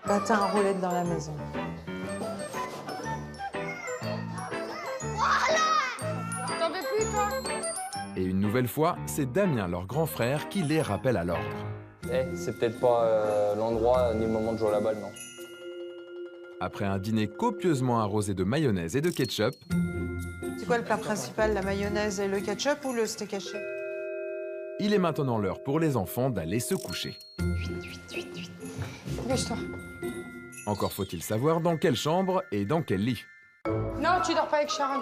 Patin à roulettes dans la maison.
T'en veux plus, toi?
Et une nouvelle fois, c'est Damien, leur grand frère, qui les rappelle à l'ordre.
C'est peut-être pas l'endroit ni le moment de jouer à la balle, non.
Après un dîner copieusement arrosé de mayonnaise et de ketchup,
C'est quoi le plat principal, la mayonnaise et le ketchup ou le steak haché?
il est maintenant l'heure pour les enfants d'aller se coucher.
Dépêche-toi.
Encore faut-il savoir dans quelle chambre et dans quel lit.
Non, tu dors pas avec Sharon.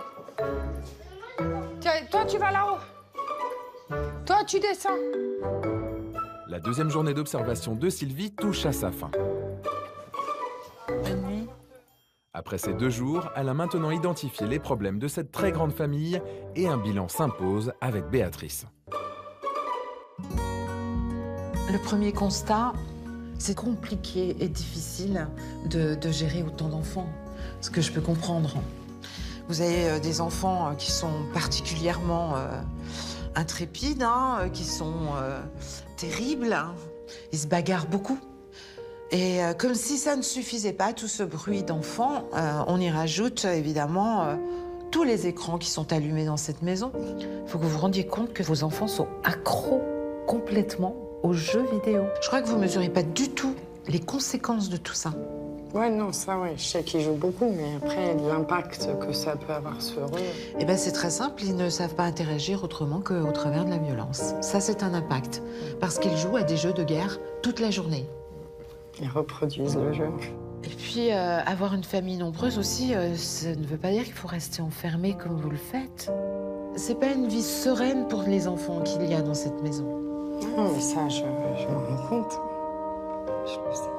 Tiens, toi, tu vas là-haut. Toi, tu descends.
La deuxième journée d'observation de Sylvie touche à sa fin.
Bonne nuit.
Après ces 2 jours, elle a maintenant identifié les problèmes de cette très grande famille et un bilan s'impose avec Béatrice.
Le premier constat, c'est compliqué et difficile de gérer autant d'enfants, ce que je peux comprendre. Vous avez des enfants qui sont particulièrement intrépides, qui sont terribles, ils se bagarrent beaucoup. Et comme si ça ne suffisait pas, tout ce bruit d'enfants, on y rajoute évidemment tous les écrans qui sont allumés dans cette maison. Il faut que vous vous rendiez compte que vos enfants sont accros complètement aux jeux vidéo. Je crois que vous ne mesurez pas du tout les conséquences de tout ça.
Ouais, non, ça, ouais, je sais qu'ils jouent beaucoup, mais après, l'impact que ça peut avoir sur eux...
Eh bien, c'est très simple, ils ne savent pas interagir autrement qu'au travers de la violence. Ça, c'est un impact, parce qu'ils jouent à des jeux de guerre toute la journée.
Ils reproduisent le jeu.
Et puis, avoir une famille nombreuse aussi, ça ne veut pas dire qu'il faut rester enfermé comme vous le faites. C'est pas une vie sereine pour les enfants qu'il y a dans cette maison.
Non, mais ça, je m'en rends compte. Je le sais.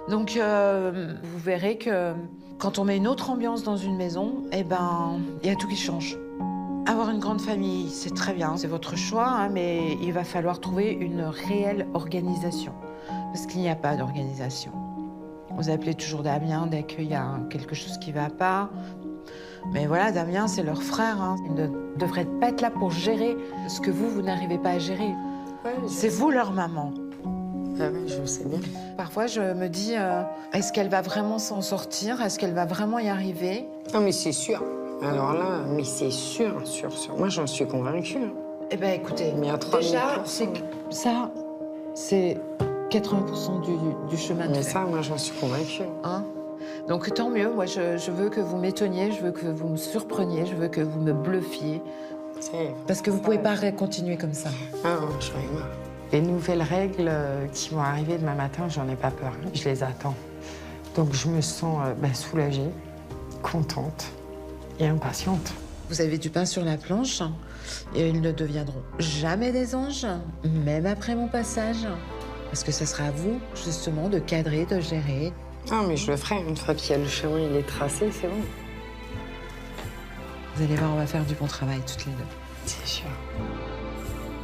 Donc, vous verrez que quand on met une autre ambiance dans une maison, eh ben, il y a tout qui change. Avoir une grande famille, c'est très bien, c'est votre choix, mais il va falloir trouver une réelle organisation. Parce qu'il n'y a pas d'organisation. Vous appelez toujours Damien dès qu'il y a quelque chose qui ne va pas. Mais voilà, Damien, c'est leur frère. Il ne devrait pas être là pour gérer ce que vous n'arrivez pas à gérer.
Ouais,
c'est vous leur maman.
Ah oui, je sais bien.
Parfois, je me dis, est-ce qu'elle va vraiment s'en sortir? Est-ce qu'elle va vraiment y arriver?
Non, mais c'est sûr. Alors là, mais c'est sûr. Moi, j'en suis convaincue.
Eh bien, écoutez,
mais
déjà, ça, c'est 80% du chemin de
fait. Mais
fait.
ça, moi, j'en suis convaincue.
Donc, tant mieux. Moi, je veux que vous m'étonniez, je veux que vous me surpreniez, je veux que vous me bluffiez. Parce que vous ne pouvez pas continuer comme ça.
Ah non, je vais voir. Les nouvelles règles qui vont arriver demain matin, j'en ai pas peur. Je les attends. Donc, je me sens soulagée, contente et impatiente.
Vous avez du pain sur la planche et ils ne deviendront jamais des anges, même après mon passage. Parce que ce sera à vous, justement, de cadrer, de gérer.
Ah, mais je le ferai. Une fois qu'il y a le chemin, il est tracé, c'est bon.
Vous allez voir, on va faire du bon travail, toutes les deux.
C'est sûr.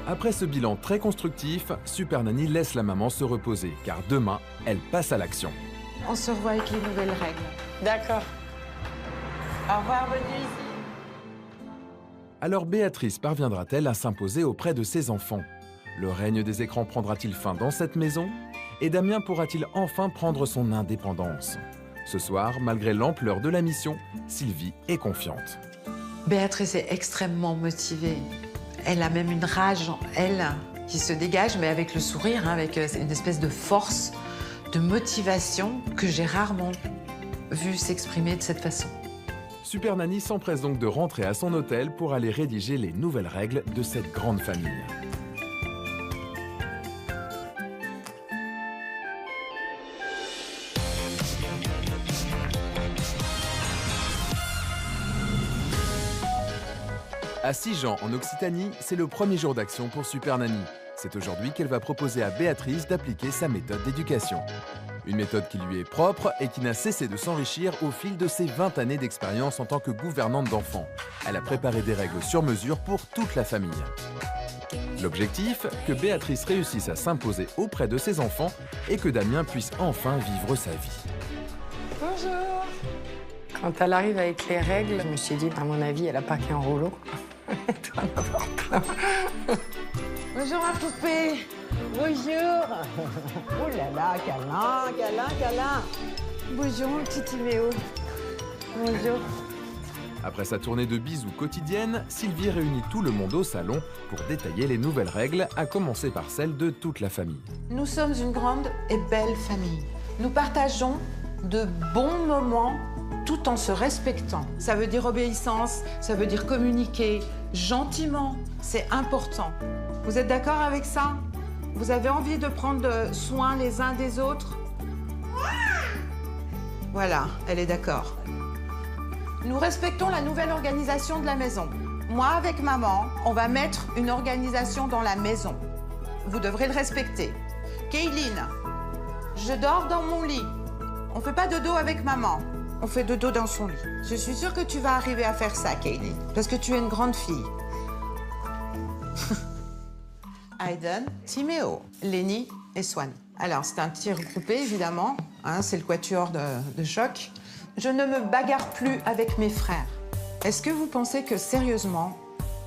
Après ce bilan très constructif, Super Nanny laisse la maman se reposer, car demain, elle passe à l'action.
On se revoit avec les nouvelles règles.
D'accord.
Au revoir, bonne nuit.
Alors Béatrice parviendra-t-elle à s'imposer auprès de ses enfants? Le règne des écrans prendra-t-il fin dans cette maison? Et Damien pourra-t-il enfin prendre son indépendance? Ce soir, malgré l'ampleur de la mission, Sylvie est confiante.
Béatrice est extrêmement motivée. Elle a même une rage en elle qui se dégage, mais avec le sourire, avec une espèce de force, de motivation que j'ai rarement vue s'exprimer de cette façon.
Super Nanny s'empresse donc de rentrer à son hôtel pour aller rédiger les nouvelles règles de cette grande famille. À Sijan, en Occitanie, c'est le premier jour d'action pour Super Nanny. C'est aujourd'hui qu'elle va proposer à Béatrice d'appliquer sa méthode d'éducation. Une méthode qui lui est propre et qui n'a cessé de s'enrichir au fil de ses 20 années d'expérience en tant que gouvernante d'enfants. Elle a préparé des règles sur mesure pour toute la famille. L'objectif, que Béatrice réussisse à s'imposer auprès de ses enfants et que Damien puisse enfin vivre sa vie.
Bonjour. Quand elle arrive avec les règles, je me suis dit, à mon avis, elle n'a pas qu'un rouleau. Elle doit en avoir plein.
Bonjour ma poupée. Bonjour. Oh là là, câlin, câlin, câlin. Bonjour mon petit Timéo. Bonjour.
Après sa tournée de bisous quotidienne, Sylvie réunit tout le monde au salon pour détailler les nouvelles règles, à commencer par celles de toute la famille.
Nous sommes une grande et belle famille. Nous partageons de bons moments tout en se respectant. Ça veut dire obéissance, ça veut dire communiquer gentiment. C'est important. Vous êtes d'accord avec ça? Vous avez envie de prendre soin les uns des autres? Voilà, elle est d'accord. Nous respectons la nouvelle organisation de la maison. Moi, avec maman, on va mettre une organisation dans la maison. Vous devrez le respecter. Kayline, je dors dans mon lit. On fait pas dodo avec maman. On fait dodo dans son lit. Je suis sûre que tu vas arriver à faire ça, Kayline, parce que tu es une grande fille. Aiden, Timéo, Lénie et Swan. Alors, c'est un tir groupé, évidemment. Hein, c'est le quatuor de choc. Je ne me bagarre plus avec mes frères. Est-ce que vous pensez que, sérieusement,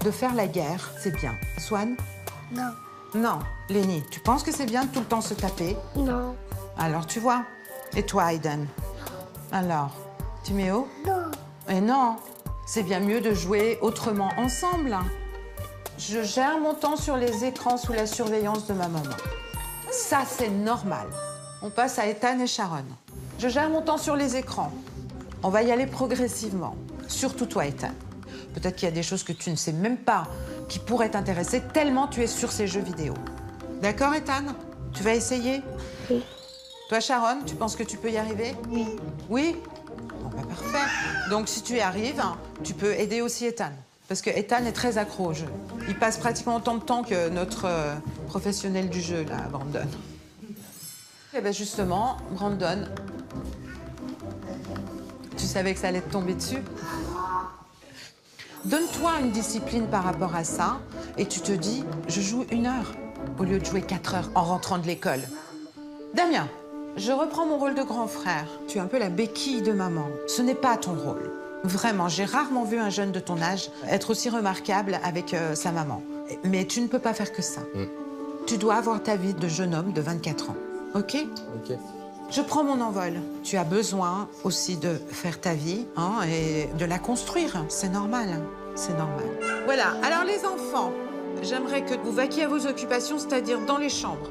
de faire la guerre, c'est bien? Swan?
Non.
Non. Lénie, tu penses que c'est bien de tout le temps se taper?
Non.
Alors, tu vois. Et toi, Aiden? Alors, Timéo?
Non.
Et non. C'est bien mieux de jouer autrement ensemble. Je gère mon temps sur les écrans sous la surveillance de ma maman. Ça, c'est normal. On passe à Ethan et Sharon. Je gère mon temps sur les écrans. On va y aller progressivement. Surtout toi, Ethan. Peut-être qu'il y a des choses que tu ne sais même pas qui pourraient t'intéresser tellement tu es sur ces jeux vidéo. D'accord, Ethan? Tu vas essayer?
Oui.
Toi, Sharon, tu penses que tu peux y arriver?
Oui.
Oui? Bon, bah, parfait. Donc, si tu y arrives, tu peux aider aussi Ethan. Parce que Ethan est très accro au jeu. Il passe pratiquement autant de temps que notre professionnel du jeu, là, Brandon. Et bien justement, Brandon, tu savais que ça allait te tomber dessus? Donne-toi une discipline par rapport à ça et tu te dis, je joue 1 heure au lieu de jouer 4 heures en rentrant de l'école. Damien, je reprends mon rôle de grand frère. Tu es un peu la béquille de maman. Ce n'est pas ton rôle. Vraiment, j'ai rarement vu un jeune de ton âge être aussi remarquable avec sa maman. Mais tu ne peux pas faire que ça. Tu dois avoir ta vie de jeune homme de 24 ans. OK?
Ok.
Je prends mon envol. Tu as besoin aussi de faire ta vie hein, et de la construire. C'est normal. C'est normal. Voilà. Alors les enfants, j'aimerais que vous vaquiez à vos occupations, c'est-à-dire dans les chambres.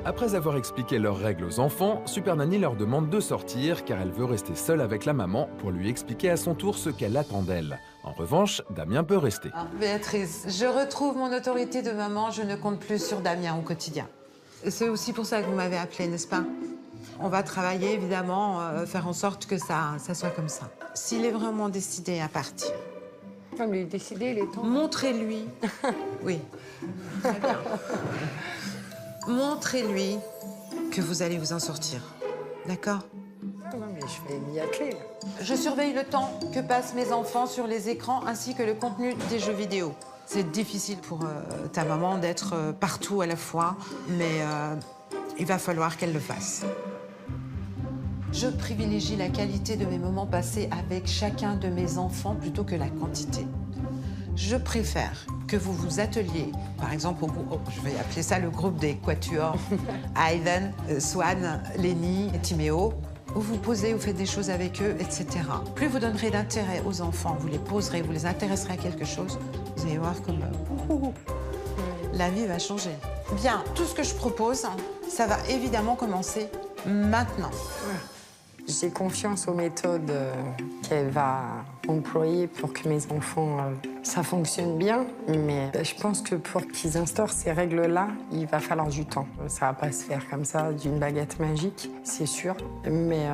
Après avoir expliqué leurs règles aux enfants, Super Nanny leur demande de sortir car elle veut rester seule avec la maman pour lui expliquer à son tour ce qu'elle attend d'elle. En revanche, Damien peut rester.
Béatrice, je retrouve mon autorité de maman, je ne compte plus sur Damien au quotidien. C'est aussi pour ça que vous m'avez appelée, n'est-ce pas? On va travailler, évidemment, faire en sorte que ça soit comme ça. S'il est vraiment décidé à partir...
Comme il est décidé, il est temps.
Montrez-lui... Oui, très bien. Montrez-lui que vous allez vous en sortir. D'accord?
Non, mais je vais m'y atteler, là.
Je surveille le temps que passent mes enfants sur les écrans ainsi que le contenu des jeux vidéo. C'est difficile pour ta maman d'être partout à la fois, mais il va falloir qu'elle le fasse. Je privilégie la qualité de mes moments passés avec chacun de mes enfants plutôt que la quantité. Je préfère que vous vous atteliez, par exemple, je vais appeler ça le groupe des quatuors, Aiden, Swan, Lénie et Timéo, où vous posez, vous faites des choses avec eux, etc. Plus vous donnerez d'intérêt aux enfants, vous les poserez, vous les intéresserez à quelque chose, vous allez voir comme la vie va changer. Bien, tout ce que je propose, ça va évidemment commencer maintenant.
J'ai confiance aux méthodes qu'elle va employer pour que mes enfants, ça fonctionne bien. Mais je pense que pour qu'ils instaurent ces règles-là, il va falloir du temps. Ça va pas se faire comme ça, d'une baguette magique, c'est sûr. Mais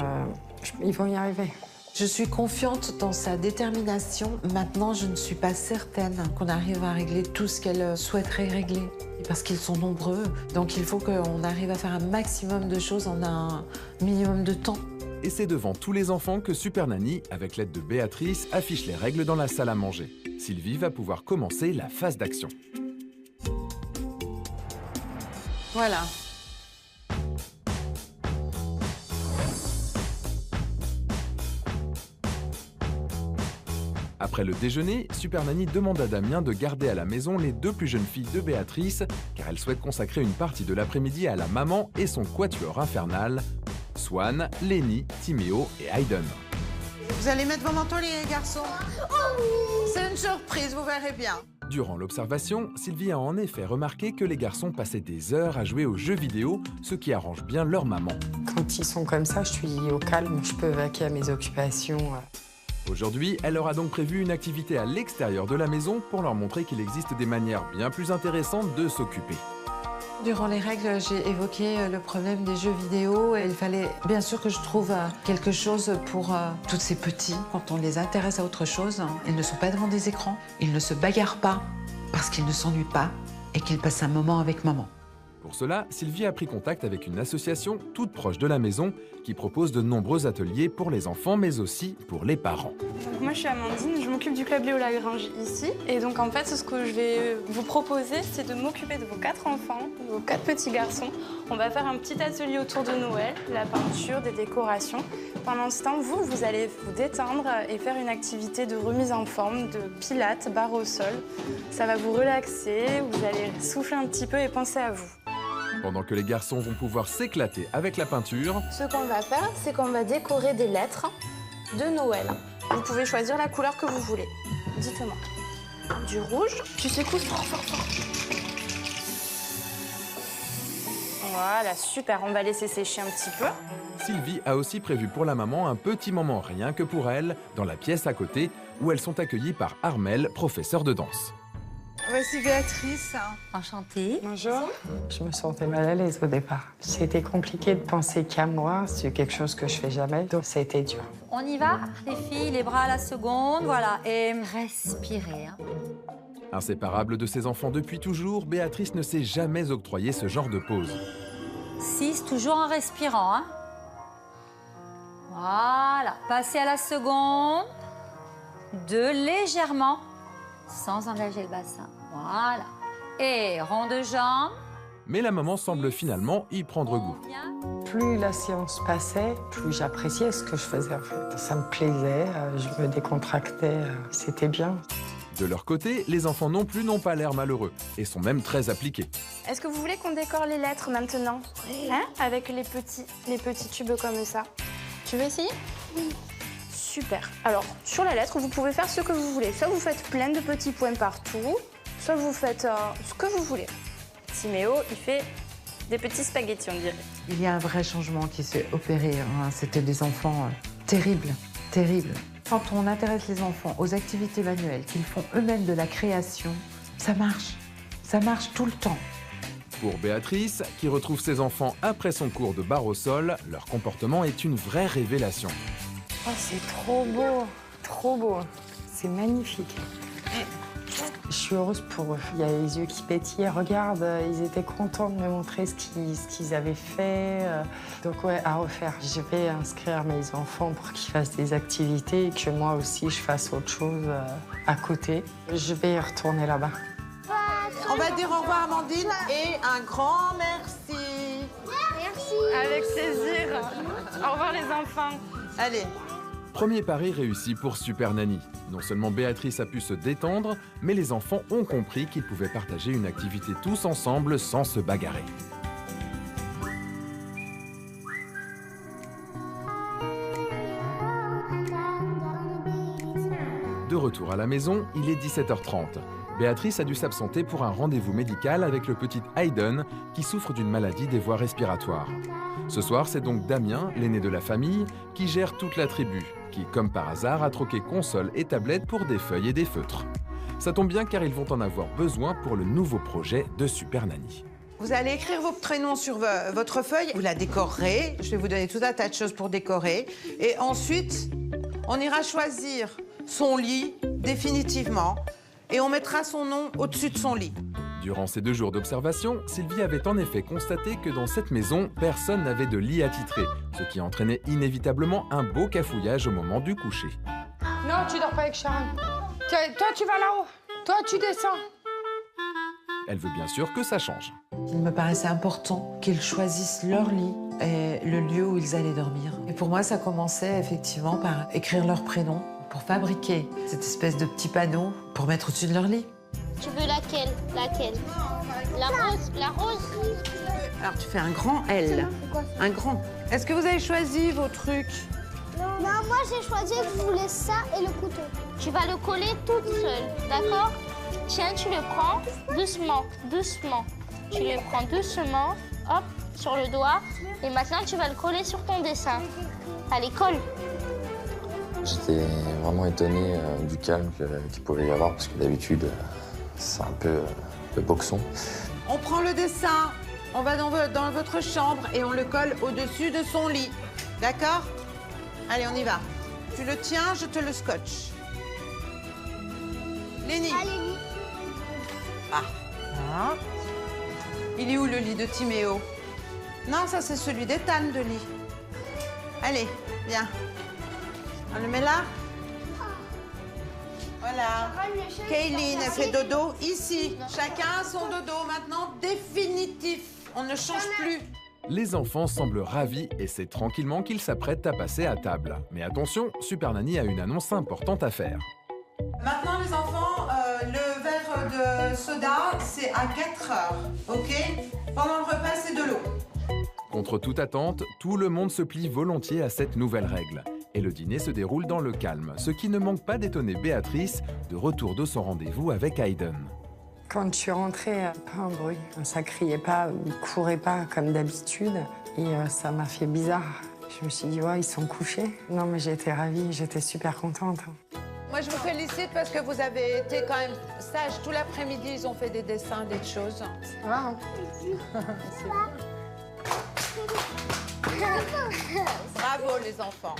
ils vont y arriver.
Je suis confiante dans sa détermination. Maintenant, je ne suis pas certaine qu'on arrive à régler tout ce qu'elle souhaiterait régler. Parce qu'ils sont nombreux, donc il faut qu'on arrive à faire un maximum de choses en un minimum de temps.
Et c'est devant tous les enfants que Super Nanny, avec l'aide de Béatrice, affiche les règles dans la salle à manger. Sylvie va pouvoir commencer la phase d'action.
Voilà.
Après le déjeuner, Super Nanny demande à Damien de garder à la maison les 2 plus jeunes filles de Béatrice, car elle souhaite consacrer une partie de l'après-midi à la maman et son quatuor infernal, Swan, Lenny, Timéo et Hayden.
Vous allez mettre vos manteaux, les garçons? C'est une surprise, vous verrez bien.
Durant l'observation, Sylvie a en effet remarqué que les garçons passaient des heures à jouer aux jeux vidéo, ce qui arrange bien leur maman.
Quand ils sont comme ça, je suis au calme, je peux vaquer à mes occupations.
Aujourd'hui, elle leur a donc prévu une activité à l'extérieur de la maison pour leur montrer qu'il existe des manières bien plus intéressantes de s'occuper.
Durant les règles, j'ai évoqué le problème des jeux vidéo et il fallait bien sûr que je trouve quelque chose pour tous ces petits. Quand on les intéresse à autre chose, ils ne sont pas devant des écrans, ils ne se bagarrent pas parce qu'ils ne s'ennuient pas et qu'ils passent un moment avec maman.
Pour cela, Sylvie a pris contact avec une association toute proche de la maison qui propose de nombreux ateliers pour les enfants mais aussi pour les parents.
Donc moi je suis Amandine, je m'occupe du club Léo Lagrange ici. Et donc en fait ce que je vais vous proposer c'est de m'occuper de vos 4 enfants, de vos 4 petits garçons. On va faire un petit atelier autour de Noël, la peinture, des décorations. Pendant ce temps, vous allez vous détendre et faire une activité de remise en forme, de pilates, barre au sol. Ça va vous relaxer, vous allez souffler un petit peu et penser à vous.
Pendant que les garçons vont pouvoir s'éclater avec la peinture,
Ce qu'on va faire, c'est qu'on va décorer des lettres de Noël. Vous pouvez choisir la couleur que vous voulez. Dites-moi. Du rouge, tu secoues fort, fort, fort. Voilà, super, on va laisser sécher un petit peu.
Sylvie a aussi prévu pour la maman un petit moment rien que pour elle, dans la pièce à côté, où elles sont accueillies par Armel, professeur de danse.
Voici Béatrice.
Enchantée.
Bonjour. Je me sentais mal à l'aise au départ. C'était compliqué de penser qu'à moi, c'est quelque chose que je fais jamais, donc ça a été dur.
On y va, les filles, les bras à la seconde, voilà, et respirez. Hein.
Inséparable de ses enfants depuis toujours, Béatrice ne s'est jamais octroyé ce genre de pause.
6, toujours en respirant. Hein. Voilà, passez à la seconde. 2, légèrement, sans engager le bassin. Voilà. Et rond de jambes.
Mais la maman semble finalement y prendre goût.
Plus la séance passait, plus j'appréciais ce que je faisais en fait. Ça me plaisait, je me décontractais, c'était bien.
De leur côté, les enfants non plus n'ont pas l'air malheureux et sont même très appliqués.
Est-ce que vous voulez qu'on décore les lettres maintenant? Hein? Avec les petits tubes comme ça. Tu veux essayer? Oui. Super. Alors, sur la lettre, vous pouvez faire ce que vous voulez. Soit vous faites plein de petits points partout, soit vous faites ce que vous voulez. Timéo, il fait des petits spaghettis, on dirait.
Il y a un vrai changement qui s'est opéré. Hein. C'était des enfants terribles, terribles. Quand on intéresse les enfants aux activités manuelles, qu'ils font eux-mêmes de la création, ça marche. Ça marche tout le temps.
Pour Béatrice, qui retrouve ses enfants après son cours de barre au sol, leur comportement est une vraie révélation.
Oh, c'est trop beau, trop beau. C'est magnifique. Je suis heureuse pour eux. Il y a les yeux qui pétillent. Regarde, ils étaient contents de me montrer ce qu'ils avaient fait. Donc ouais, à refaire. Je vais inscrire mes enfants pour qu'ils fassent des activités et que moi aussi je fasse autre chose à côté. Je vais y retourner là-bas.
On va dire au revoir Amandine et un grand merci.
Merci. Avec plaisir. Au revoir les enfants.
Allez.
Premier pari réussi pour Super Nanny. Non seulement Béatrice a pu se détendre, mais les enfants ont compris qu'ils pouvaient partager une activité tous ensemble sans se bagarrer. De retour à la maison, il est 17h30. Béatrice a dû s'absenter pour un rendez-vous médical avec le petit Hayden qui souffre d'une maladie des voies respiratoires. Ce soir, c'est donc Damien, l'aîné de la famille, qui gère toute la tribu, qui, comme par hasard, a troqué console et tablette pour des feuilles et des feutres. Ça tombe bien car ils vont en avoir besoin pour le nouveau projet de Super Nanny.
Vous allez écrire vos prénoms sur votre feuille, vous la décorerez. Je vais vous donner tout un tas de choses pour décorer. Et ensuite, on ira choisir son lit définitivement et on mettra son nom au-dessus de son lit.
Durant ces 2 jours d'observation, Sylvie avait en effet constaté que dans cette maison, personne n'avait de lit attitré, ce qui entraînait inévitablement un beau cafouillage au moment du coucher.
Non, tu dors pas avec Sharon. Toi, tu vas là-haut. Toi, tu descends.
Elle veut bien sûr que ça change.
Il me paraissait important qu'ils choisissent leur lit et le lieu où ils allaient dormir. Et pour moi, ça commençait effectivement par écrire leur prénom pour fabriquer cette espèce de petit panneau pour mettre au-dessus de leur lit.
Tu veux laquelle? Laquelle? La rose? La rose?
Alors tu fais un grand L. Un grand. Est-ce que vous avez choisi vos trucs?
Non, moi j'ai choisi que je voulais ça et le couteau. Tu vas le coller toute seule, d'accord? Tiens, tu le prends doucement, doucement. Tu le prends doucement, hop, sur le doigt. Et maintenant, tu vas le coller sur ton dessin. Allez, colle.
J'étais vraiment étonné du calme qu'il pouvait y avoir, parce que d'habitude, c'est un peu boxon.
On prend le dessin, on va dans votre chambre et on le colle au-dessus de son lit. D'accord? Allez, on y va. Tu le tiens, je te le scotche. Lénie.
Allez.
Ah. Il est où le lit de Timéo? Non, ça c'est celui d'Ethan de lit. Allez, viens. On le met là? Voilà. Kayline, elle fait dodo ici. Chacun a son dodo maintenant définitif. On ne change plus.
Les enfants semblent ravis et c'est tranquillement qu'ils s'apprêtent à passer à table. Mais attention, Super Nanny a une annonce importante à faire.
Maintenant les enfants, le verre de soda, c'est à 4 heures, ok? Pendant le repas, c'est de l'eau.
Contre toute attente, tout le monde se plie volontiers à cette nouvelle règle. Et le dîner se déroule dans le calme, ce qui ne manque pas d'étonner Béatrice, de retour de son rendez-vous avec Hayden.
Quand je suis rentrée, pas un bruit. Ça criait pas ou courait pas comme d'habitude. Et ça m'a fait bizarre. Je me suis dit, ouais, ils sont couchés. Non, mais j'étais ravie, j'étais super contente.
Moi, je vous félicite parce que vous avez été quand même sages. Tout l'après-midi, ils ont fait des dessins, des choses.
C'est vrai, hein?
Bravo, les enfants.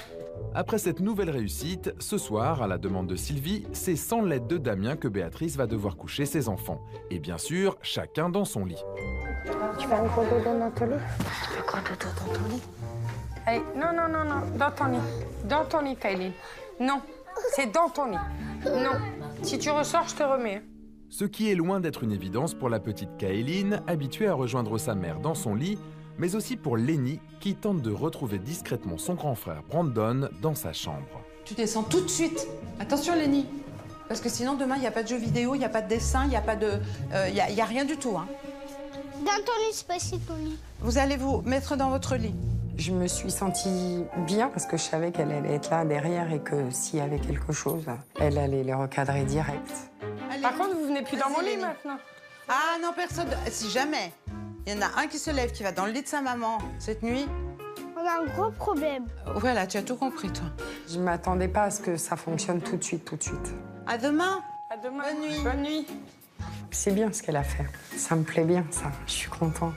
Après cette nouvelle réussite, ce soir, à la demande de Sylvie, c'est sans l'aide de Damien que Béatrice va devoir coucher ses enfants. Et bien sûr, chacun dans son lit.
Tu fais un gros dodo dans ton lit? Tu fais quoi dodo dans ton lit? Allez, non, non, non, non, dans ton lit. Dans ton lit, Kayline. Non, c'est dans ton lit. Non, si tu ressors, je te remets.
Ce qui est loin d'être une évidence pour la petite Kayline, habituée à rejoindre sa mère dans son lit, mais aussi pour Lénie, qui tente de retrouver discrètement son grand frère Brandon dans sa chambre.
Tu descends tout de suite. Attention, Lénie. Parce que sinon, demain, il n'y a pas de jeux vidéo, il n'y a pas de dessin, il n'y a pas de... Il y a rien du tout, hein.
Dans ton lit, c'est pas ici ton lit.
Vous allez vous mettre dans votre lit.
Je me suis sentie bien parce que je savais qu'elle allait être là derrière et que s'il y avait quelque chose, elle allait les recadrer direct.
Allez.
Par contre, vous venez plus dans mon lit maintenant.
Ah non, personne... Si jamais, il y en a un qui se lève, qui va dans le lit de sa maman cette nuit.
On a un gros problème.
Voilà, tu as tout compris, toi.
Je ne m'attendais pas à ce que ça fonctionne tout de suite, tout de suite.
À demain.
À demain.
Bonne nuit.
Bonne nuit.
C'est bien ce qu'elle a fait. Ça me plaît bien, ça. Je suis contente.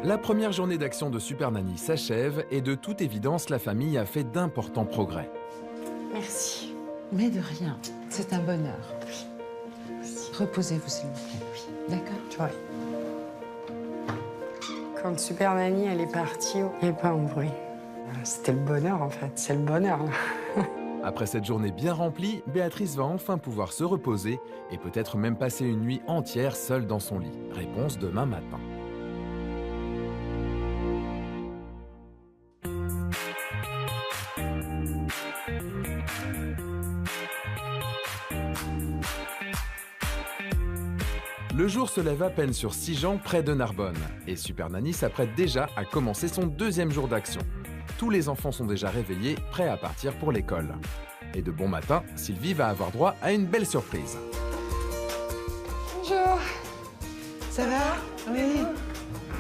La première journée d'action de Super Nanny s'achève et de toute évidence, la famille a fait d'importants progrès.
Merci.
Mais de rien. C'est un bonheur. Reposez-vous, s'il vous plaît. D'accord?
Tu vois. Quand Super Nanny, elle est partie, il n'y avait pas un bruit. C'était le bonheur, en fait. C'est le bonheur.
Après cette journée bien remplie, Béatrice va enfin pouvoir se reposer et peut-être même passer une nuit entière seule dans son lit. Réponse demain matin. Le jour se lève à peine sur Sigean, près de Narbonne. Et Super Nanny s'apprête déjà à commencer son deuxième jour d'action. Tous les enfants sont déjà réveillés, prêts à partir pour l'école. Et de bon matin, Sylvie va avoir droit à une belle surprise.
Bonjour.
Ça va? Oui.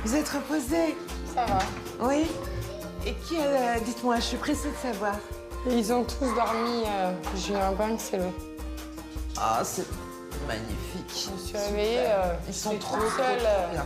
Vous êtes reposés?
Ça va.
Oui. Et qui, dites-moi, je suis pressée de savoir.
Ils ont tous dormi. J'ai eu un bain de selo.
Ah, c'est magnifique.
Je me suis réveillée.
Ils sont trop
seuls.
bien.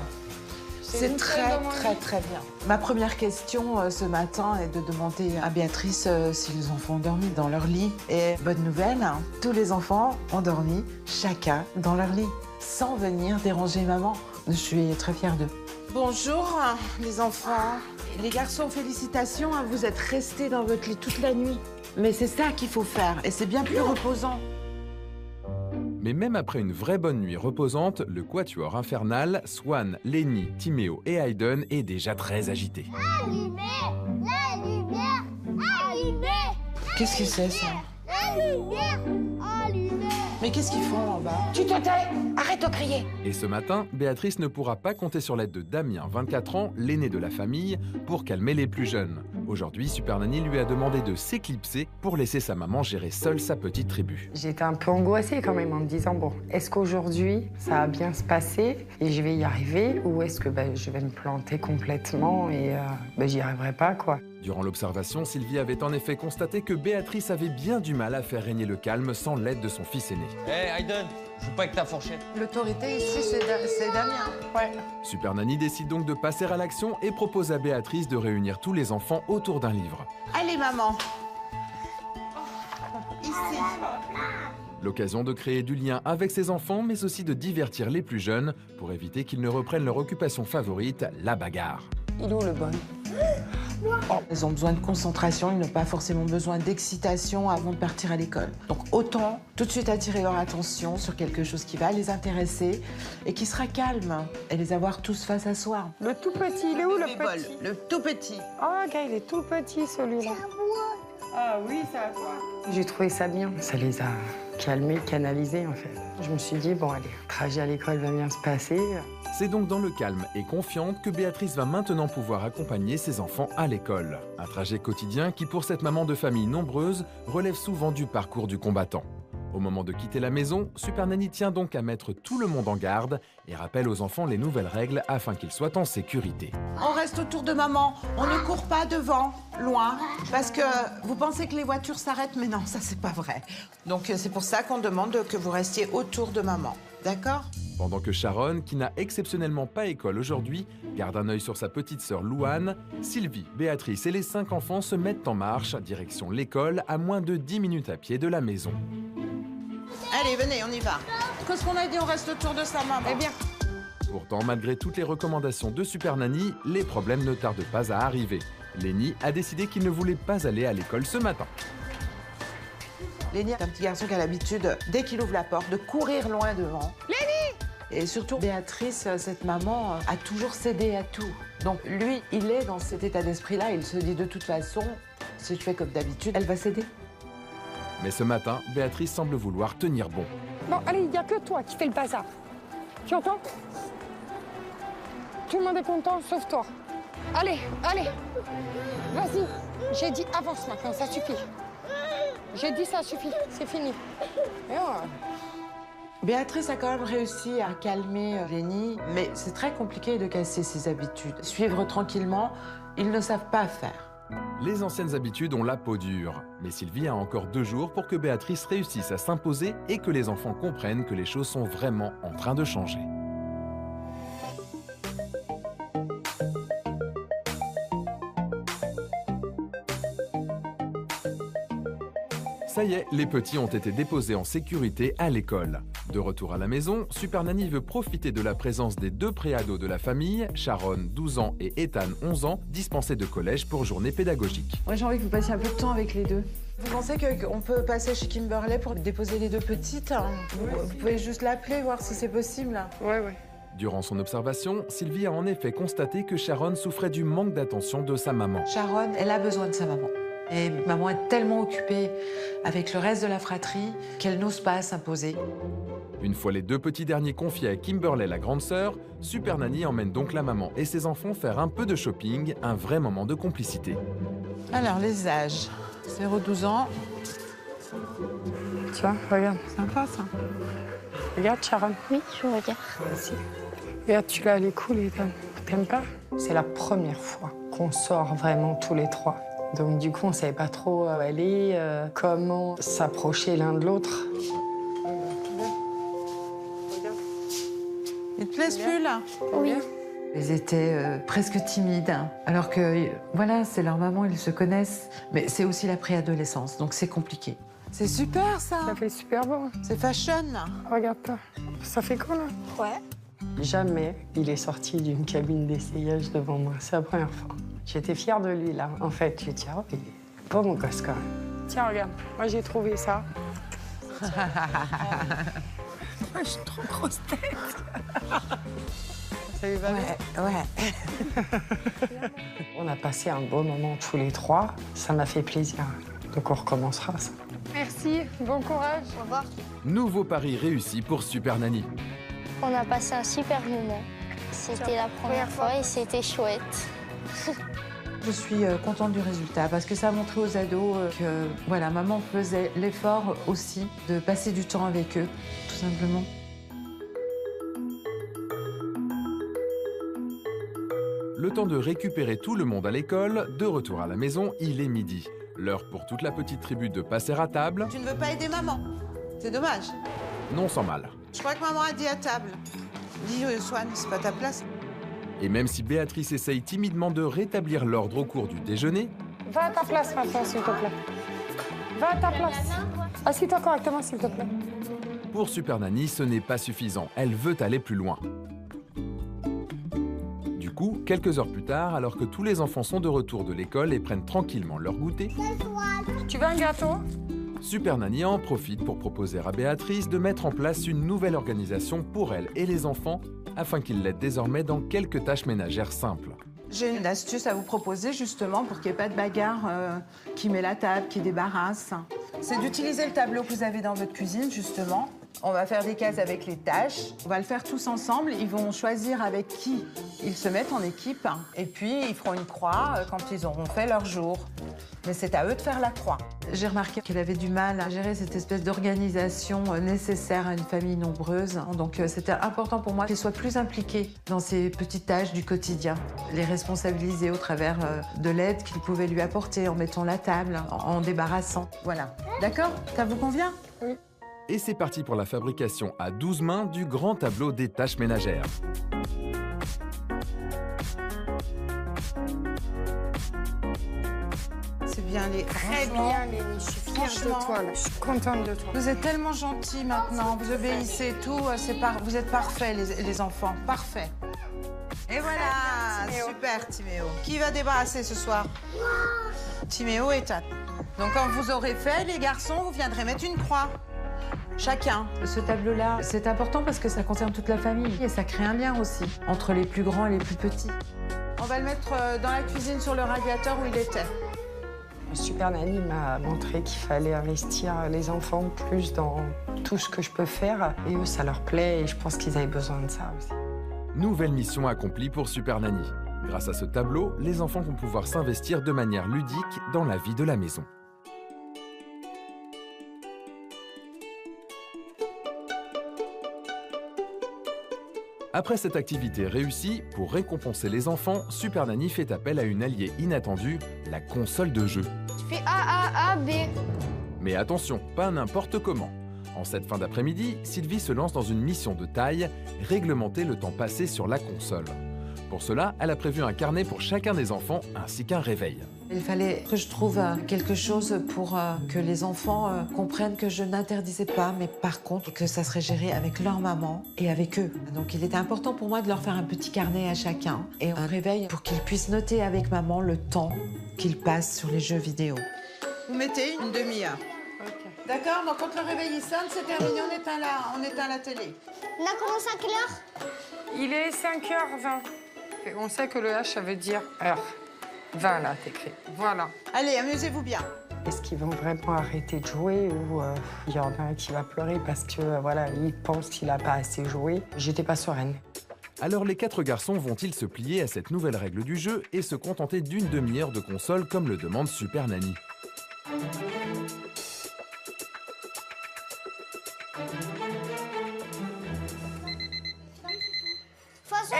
C'est très bien. Ma première question ce matin est de demander à Béatrice si les enfants ont dormi dans leur lit. Et bonne nouvelle, hein, tous les enfants ont dormi, chacun dans leur lit, sans venir déranger maman. Je suis très fière d'eux. Bonjour les enfants. Les garçons, félicitations, hein, vous êtes restés dans votre lit toute la nuit. Mais c'est ça qu'il faut faire et c'est bien plus reposant.
Mais même après une vraie bonne nuit reposante, le quatuor infernal, Swan, Lénie, Timéo et Hayden est déjà très agité.
Allumez la lumière. Allumez.
Qu'est-ce que c'est ça?
La
Mais qu'est-ce qu'ils font en bas?
Tu te tais. Arrête de crier.
Et ce matin, Béatrice ne pourra pas compter sur l'aide de Damien, 24 ans, l'aîné de la famille, pour calmer les plus jeunes. Aujourd'hui, Super Nanny lui a demandé de s'éclipser pour laisser sa maman gérer seule sa petite tribu.
J'étais un peu angoissée quand même en me disant, bon, est-ce qu'aujourd'hui, ça va bien se passer et je vais y arriver, ou est-ce que je vais me planter complètement et j'y arriverai pas, quoi.
Durant l'observation, Sylvie avait en effet constaté que Béatrice avait bien du mal à faire régner le calme sans l'aide de son fils aîné.
Hé, Hayden, joue pas avec ta fourchette.
L'autorité ici, c'est Damien. Ouais.
Super Nanny décide donc de passer à l'action et propose à Béatrice de réunir tous les enfants autour d'un livre.
Allez, maman. Ici.
L'occasion de créer du lien avec ses enfants, mais aussi de divertir les plus jeunes pour éviter qu'ils ne reprennent leur occupation favorite, la bagarre.
Il est où le bon?
Ils ont besoin de concentration, ils n'ont pas forcément besoin d'excitation avant de partir à l'école. Donc autant tout de suite attirer leur attention sur quelque chose qui va les intéresser et qui sera calme et les avoir tous face à soi.
Le tout petit, il est où le petit?
Le tout petit.
Oh, gars, il est tout petit celui-là. Ah oui, ça va toi.
J'ai trouvé ça bien. Ça les a calmés, canalisés en fait. Je me suis dit, bon allez, le trajet à l'école va bien se passer.
C'est donc dans le calme et confiante que Béatrice va maintenant pouvoir accompagner ses enfants à l'école. Un trajet quotidien qui, pour cette maman de famille nombreuse, relève souvent du parcours du combattant. Au moment de quitter la maison, Super Nanny tient donc à mettre tout le monde en garde et rappelle aux enfants les nouvelles règles afin qu'ils soient en sécurité.
On reste autour de maman, on ne court pas devant, loin, parce que vous pensez que les voitures s'arrêtent, mais non, ça c'est pas vrai. Donc c'est pour ça qu'on demande que vous restiez autour de maman, d'accord?
Pendant que Sharon, qui n'a exceptionnellement pas école aujourd'hui, garde un œil sur sa petite sœur Louane, Sylvie, Béatrice et les 5 enfants se mettent en marche, direction l'école, à moins de 10 minutes à pied de la maison.
Allez, venez, on y va. Qu'est-ce qu'on a dit, on reste autour de sa maman?
Eh bien.
Pourtant, malgré toutes les recommandations de Super Nanny, les problèmes ne tardent pas à arriver. Lenny a décidé qu'il ne voulait pas aller à l'école ce matin.
Lenny est un petit garçon qui a l'habitude, dès qu'il ouvre la porte, de courir loin devant.
Lenny!
Et surtout, Béatrice, cette maman, a toujours cédé à tout. Donc lui, il est dans cet état d'esprit-là. Il se dit de toute façon, si je fais comme d'habitude, elle va céder.
Mais ce matin, Béatrice semble vouloir tenir bon.
Bon, allez, il n'y a que toi qui fais le bazar. Tu entends? Tout le monde est content, sauf toi. Allez, allez. Vas-y. J'ai dit avance maintenant, ça suffit. J'ai dit ça suffit, c'est fini. Et
Béatrice a quand même réussi à calmer Lenny, mais c'est très compliqué de casser ses habitudes. Suivre tranquillement, ils ne savent pas faire.
Les anciennes habitudes ont la peau dure. Mais Sylvie a encore 2 jours pour que Béatrice réussisse à s'imposer et que les enfants comprennent que les choses sont vraiment en train de changer. Ça y est, les petits ont été déposés en sécurité à l'école. De retour à la maison, Super Nanny veut profiter de la présence des 2 préados de la famille, Sharon, 12 ans, et Ethan, 11 ans, dispensés de collège pour journée pédagogique.
Moi, j'ai envie que vous passiez un peu de temps avec les 2.
Vous pensez qu'on peut passer chez Kimberley pour déposer les 2 petites, hein? Vous pouvez juste l'appeler, voir si c'est possible.
Ouais, ouais.
Durant son observation, Sylvie a en effet constaté que Sharon souffrait du manque d'attention de sa maman.
Sharon, elle a besoin de sa maman. Et maman est tellement occupée avec le reste de la fratrie qu'elle n'ose pas s'imposer.
Une fois les 2 petits derniers confiés à Kimberley, la grande sœur, Super Nanny emmène donc la maman et ses enfants faire un peu de shopping, un vrai moment de complicité.
Alors, les âges. 0-12 ans.
Tiens, regarde. Sympa, ça. Regarde, Sharon.
Oui, je regarde.
Vas-y. Regarde, tu l'as, elle est cool, Ethan. T'aimes pas?
C'est la première fois qu'on sort vraiment tous les 3. Donc du coup, on savait pas trop où aller, comment s'approcher l'un de l'autre.
Il te plaise plus, là?
Oui.
Ils étaient presque timides, hein. Alors que, voilà, c'est leur maman, ils se connaissent. Mais c'est aussi la préadolescence, donc c'est compliqué.
C'est super, ça.
Ça fait super beau.
C'est fashion.
Regarde-toi. Ça fait quoi, là?
Ouais.
Jamais il est sorti d'une cabine d'essayage devant moi. C'est la première fois. J'étais fière de lui, là. En fait, j'ai dit, oh, il est pas mon gosse, quand même.
Tiens, regarde. Moi, j'ai trouvé ça. Moi, je suis trop grosse tête. Ça lui va bien?
Ouais.
On a passé un beau moment tous les 3. Ça m'a fait plaisir. Donc, on recommencera, ça.
Merci, bon courage.
Au revoir.
Nouveau pari réussi pour Super Nanny.
On a passé un super moment. C'était la première fois et c'était chouette.
Je suis contente du résultat parce que ça a montré aux ados que voilà, maman faisait l'effort aussi de passer du temps avec eux, tout simplement.
Le temps de récupérer tout le monde à l'école, de retour à la maison, il est midi. L'heure pour toute la petite tribu de passer à table.
Tu ne veux pas aider maman? C'est dommage.
Non sans mal.
Je crois que maman a dit à table. Dis, Swan, c'est pas ta place.
Et même si Béatrice essaye timidement de rétablir l'ordre au cours du déjeuner...
Va à ta place maintenant, s'il te plaît. Va à ta place. Assieds-toi correctement, s'il te plaît.
Pour Super Nanny, ce n'est pas suffisant. Elle veut aller plus loin. Du coup, quelques heures plus tard, alors que tous les enfants sont de retour de l'école et prennent tranquillement leur goûter...
Tu veux un gâteau?
Super Nanny en profite pour proposer à Béatrice de mettre en place une nouvelle organisation pour elle et les enfants afin qu'ils l'aident désormais dans quelques tâches ménagères simples.
J'ai une astuce à vous proposer justement pour qu'il n'y ait pas de bagarre qui met la table, qui débarrasse. C'est d'utiliser le tableau que vous avez dans votre cuisine justement. On va faire des cases avec les tâches. On va le faire tous ensemble. Ils vont choisir avec qui ils se mettent en équipe. Et puis, ils feront une croix quand ils auront fait leur jour. Mais c'est à eux de faire la croix.
J'ai remarqué qu'elle avait du mal à gérer cette espèce d'organisation nécessaire à une famille nombreuse. Donc c'était important pour moi qu'elle soit plus impliquée dans ces petites tâches du quotidien. Les responsabiliser au travers de l'aide qu'ils pouvaient lui apporter en mettant la table, en débarrassant.
Voilà. D'accord? Ça vous convient?
Oui.
Et c'est parti pour la fabrication à 12 mains du grand tableau des tâches ménagères.
C'est bien, les...
Très bien, Lélie. Je suis fière de toi, là. Je suis contente de toi.
Vous êtes tellement gentils maintenant. Vous obéissez tout. Vous êtes parfaits, les enfants. Parfaits. Et voilà. Super, Timéo. Qui va débarrasser ce soir? Timéo et Tat. Donc, quand vous aurez fait, les garçons, vous viendrez mettre une croix. Chacun.
Ce tableau-là, c'est important parce que ça concerne toute la famille et ça crée un lien aussi entre les plus grands et les plus petits.
On va le mettre dans la cuisine sur le radiateur où il était.
Super Nanny m'a montré qu'il fallait investir les enfants plus dans tout ce que je peux faire. Et eux, ça leur plaît et je pense qu'ils avaient besoin de ça aussi.
Nouvelle mission accomplie pour Super Nanny. Grâce à ce tableau, les enfants vont pouvoir s'investir de manière ludique dans la vie de la maison. Après cette activité réussie, pour récompenser les enfants, Super Nanny fait appel à une alliée inattendue, la console de jeu.
Tu fais A, B.
Mais attention, pas n'importe comment. En cette fin d'après-midi, Sylvie se lance dans une mission de taille, réglementer le temps passé sur la console. Pour cela, elle a prévu un carnet pour chacun des enfants ainsi qu'un réveil.
Il fallait que je trouve quelque chose pour que les enfants comprennent que je n'interdisais pas, mais par contre que ça serait géré avec leur maman et avec eux. Donc il était important pour moi de leur faire un petit carnet à chacun et un réveil pour qu'ils puissent noter avec maman le temps qu'ils passent sur les jeux vidéo.
Vous mettez une demi-heure. Okay. D'accord, donc quand le réveil sonne, c'est terminé, on éteint la télé.
On a commencé à quelle heure?
Il est 5h20. Et on sait que le H, ça veut dire heure. 20, là, t'écris. Voilà.
Allez, amusez-vous bien.
Est-ce qu'ils vont vraiment arrêter de jouer ou il y en a un qui va pleurer parce que voilà, il pense qu'il n'a pas assez joué? J'étais pas sereine.
Alors les 4 garçons vont-ils se plier à cette nouvelle règle du jeu et se contenter d'une demi-heure de console comme le demande Super Nanny?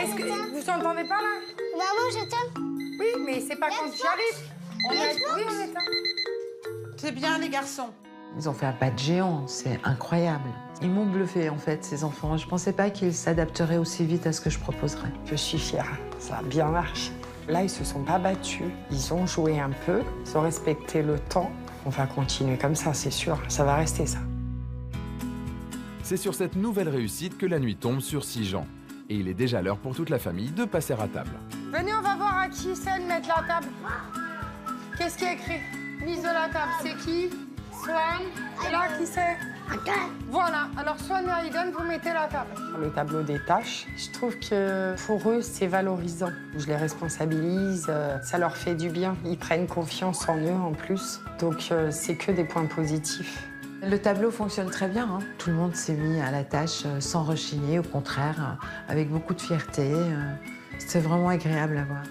Est-ce que vous entendez pas là?
Maman, j'éteins.
Oui, mais c'est pas quand tu arrives. Oui, on éteint.
C'est bien les garçons.
Ils ont fait un pas de géant, c'est incroyable. Ils m'ont bluffé en fait, ces enfants. Je pensais pas qu'ils s'adapteraient aussi vite à ce que je proposerais.
Je suis fière, ça a bien marché. Là, ils se sont pas battus. Ils ont joué un peu, ils ont respecté le temps. On va continuer comme ça, c'est sûr. Ça va rester ça.
C'est sur cette nouvelle réussite que la nuit tombe sur 6 gens. Et il est déjà l'heure pour toute la famille de passer à table.
Venez, on va voir à qui c'est de mettre la table. Qu'est-ce qui est écrit? Mise de la table, c'est qui? Swan, c'est là, qui c'est? Voilà, alors Swan et Hayden, vous mettez la table.
Le tableau des tâches, je trouve que pour eux, c'est valorisant. Je les responsabilise, ça leur fait du bien. Ils prennent confiance en eux en plus. Donc, c'est que des points positifs.
Le tableau fonctionne très bien, hein. Tout le monde s'est mis à la tâche sans rechigner, au contraire, avec beaucoup de fierté. C'est vraiment agréable à voir.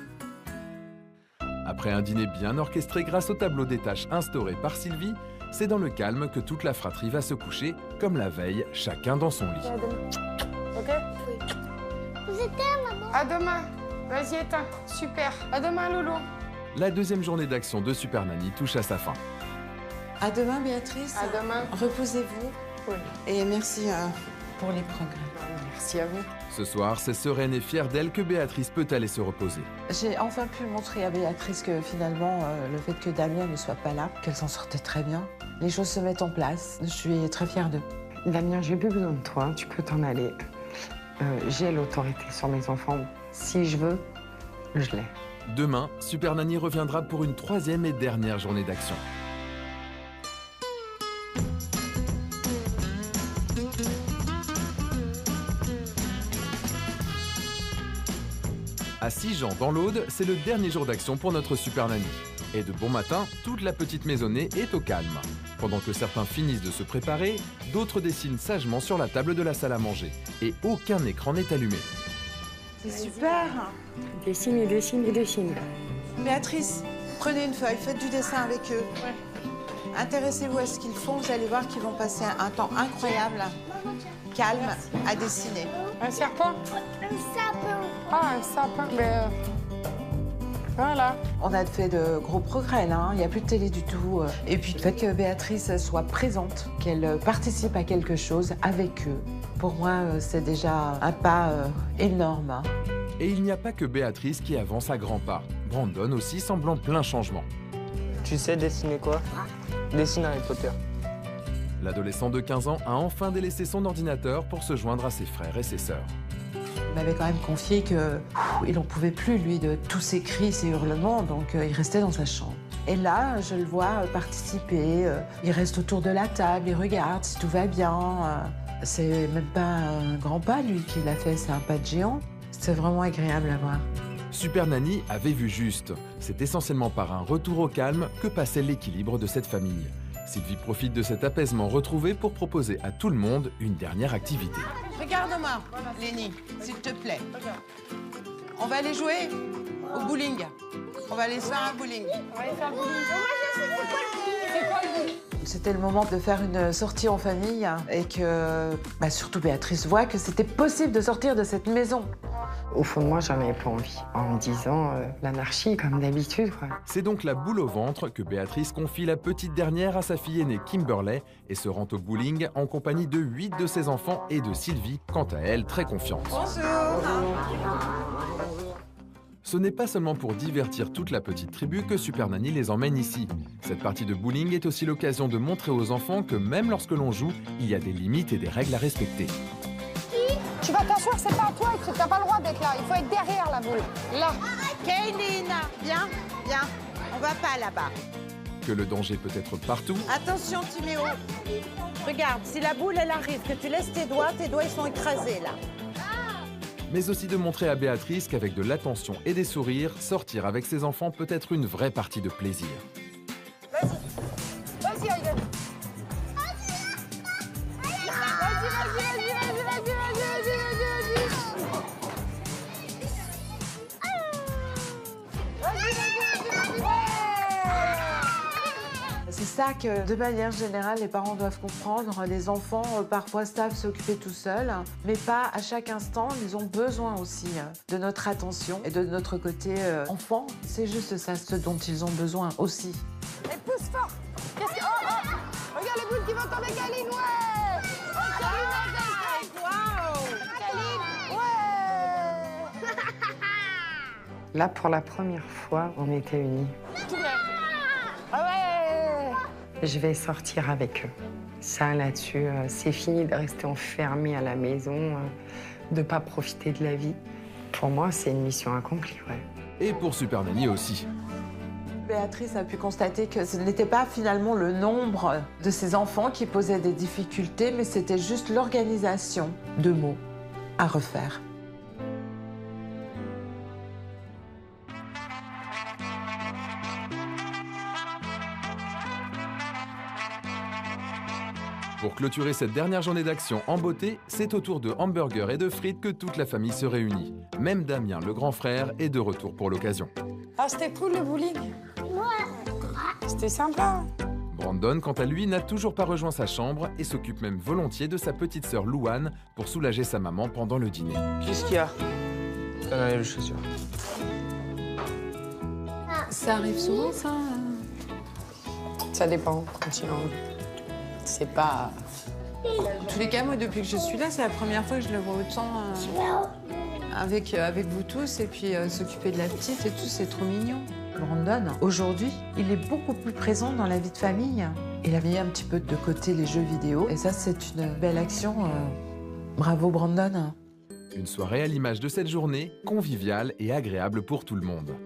Après un dîner bien orchestré grâce au tableau des tâches instauré par Sylvie, c'est dans le calme que toute la fratrie va se coucher, comme la veille, chacun dans son lit.
Ok? À demain. Vas-y, éteins. Super. À demain, Loulou.
La deuxième journée d'action de Super Nanny touche à sa fin.
À demain, Béatrice.
À demain.
Reposez-vous.
Oui.
Et merci pour les progrès.
Merci à vous.
Ce soir, c'est sereine et fière d'elle que Béatrice peut aller se reposer.
J'ai enfin pu montrer à Béatrice que finalement, le fait que Damien ne soit pas là, qu'elle s'en sortait très bien. Les choses se mettent en place. Je suis très fière d'eux.
Damien, j'ai plus besoin de toi, tu peux t'en aller. J'ai l'autorité sur mes enfants. Si je veux, je l'ai.
Demain, Super Nanny reviendra pour une troisième et dernière journée d'action. À Sigean, dans l'Aude, c'est le dernier jour d'action pour notre Super Nanny. Et de bon matin, toute la petite maisonnée est au calme. Pendant que certains finissent de se préparer, d'autres dessinent sagement sur la table de la salle à manger. Et aucun écran n'est allumé.
C'est super.
Dessine et dessine et dessine.
Béatrice, prenez une feuille, faites du dessin avec eux. Ouais. Intéressez-vous à ce qu'ils font, vous allez voir qu'ils vont passer un temps incroyable, calme, à dessiner.
Un serpent?
Un sapin.
Ah, un sapin. Mais voilà.
On a fait de gros progrès là, il n'y a plus de télé du tout. Et puis le fait que Béatrice soit présente, qu'elle participe à quelque chose avec eux, pour moi c'est déjà un pas énorme. Hein.
Et il n'y a pas que Béatrice qui avance à grands pas. Brandon aussi semble en plein changement.
Tu sais dessiner quoi? Dessine Harry Potter.
L'adolescent de 15 ans a enfin délaissé son ordinateur pour se joindre à ses frères et ses sœurs.
Il m'avait quand même confié qu'il n'en pouvait plus, lui, de tous ces cris, ces hurlements, donc il restait dans sa chambre. Et là, je le vois participer, il reste autour de la table, il regarde si tout va bien. C'est même pas un grand pas, lui, qu'il a fait, c'est un pas de géant. C'est vraiment agréable à voir.
Super Nanny avait vu juste. C'est essentiellement par un retour au calme que passait l'équilibre de cette famille. Sylvie profite de cet apaisement retrouvé pour proposer à tout le monde une dernière activité.
Regarde-moi, Lénie, s'il te plaît. On va aller jouer au bowling. On va aller se faire un bowling.
On va aller faire le bowling. C'est quoi le bowling?
C'était le moment de faire une sortie en famille et que surtout Béatrice voit que c'était possible de sortir de cette maison.
Au fond de moi, j'en avais pas envie. En me disant l'anarchie, comme d'habitude.
C'est donc la boule au ventre que Béatrice confie la petite dernière à sa fille aînée Kimberley et se rend au bowling en compagnie de 8 de ses enfants et de Sylvie, quant à elle, très confiante.
Bonjour.
Ce n'est pas seulement pour divertir toute la petite tribu que Super Nanny les emmène ici. Cette partie de bowling est aussi l'occasion de montrer aux enfants que même lorsque l'on joue, il y a des limites et des règles à respecter.
Tu vas t'asseoir, c'est pas à toi, t'as pas le droit d'être là. Il faut être derrière la boule. Là.
Kaylin, viens, viens. On va pas là-bas.
Que le danger peut être partout.
Attention, Timéo. Regarde, si la boule, elle arrive, que tu laisses tes doigts ils sont écrasés, là.
Mais aussi de montrer à Béatrice qu'avec de l'attention et des sourires, sortir avec ses enfants peut être une vraie partie de plaisir.
Vas-y. Vas-y, Aïden.
C'est ça que, de manière générale, les parents doivent comprendre. Les enfants, parfois, savent s'occuper tout seuls, mais pas à chaque instant. Ils ont besoin aussi de notre attention et de notre côté enfant. C'est juste ça, ce dont ils ont besoin aussi.
Et pousse fort. Qu'est-ce que... Oh, regarde les boules qui vont tomber, Kaline, ouais.
Là, pour la première fois, on était unis.
Ah ouais.
Je vais sortir avec eux. Ça, là-dessus, c'est fini de rester enfermé à la maison, de ne pas profiter de la vie. Pour moi, c'est une mission accomplie, ouais.
Et pour Super Nanny aussi.
Béatrice a pu constater que ce n'était pas finalement le nombre de ses enfants qui posait des difficultés, mais c'était juste l'organisation de mots à refaire.
Pour clôturer cette dernière journée d'action en beauté, c'est au tour de hamburgers et de frites que toute la famille se réunit. Même Damien, le grand frère, est de retour pour l'occasion.
Ah, c'était cool le bowling. Ouais. C'était sympa.
Brandon, quant à lui, n'a toujours pas rejoint sa chambre et s'occupe même volontiers de sa petite sœur Louane pour soulager sa maman pendant le dîner.
Qu'est-ce qu'il y a?
Les chaussures.
Ça arrive souvent, ça?
Ça dépend quand il en veut. C'est pas...
En tous les cas, moi, depuis que je suis là, c'est la première fois que je le vois autant avec vous tous et puis s'occuper de la petite et tout, c'est trop mignon.
Brandon, aujourd'hui, il est beaucoup plus présent dans la vie de famille. Il a mis un petit peu de côté les jeux vidéo et ça, c'est une belle action. Bravo, Brandon.
Une soirée à l'image de cette journée, conviviale et agréable pour tout le monde.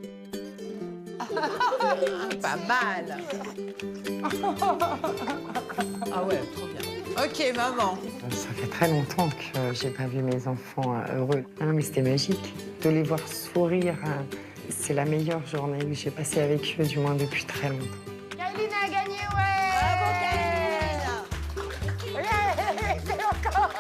Pas mal. Ah ouais, trop bien. Ok, maman.
Ça fait très longtemps que j'ai pas vu mes enfants heureux. Ah non, mais c'était magique. De les voir sourire, c'est la meilleure journée que j'ai passée avec eux, du moins depuis très longtemps.
Kaeline a gagné, ouais. Bravo, Kaeline. C'est encore.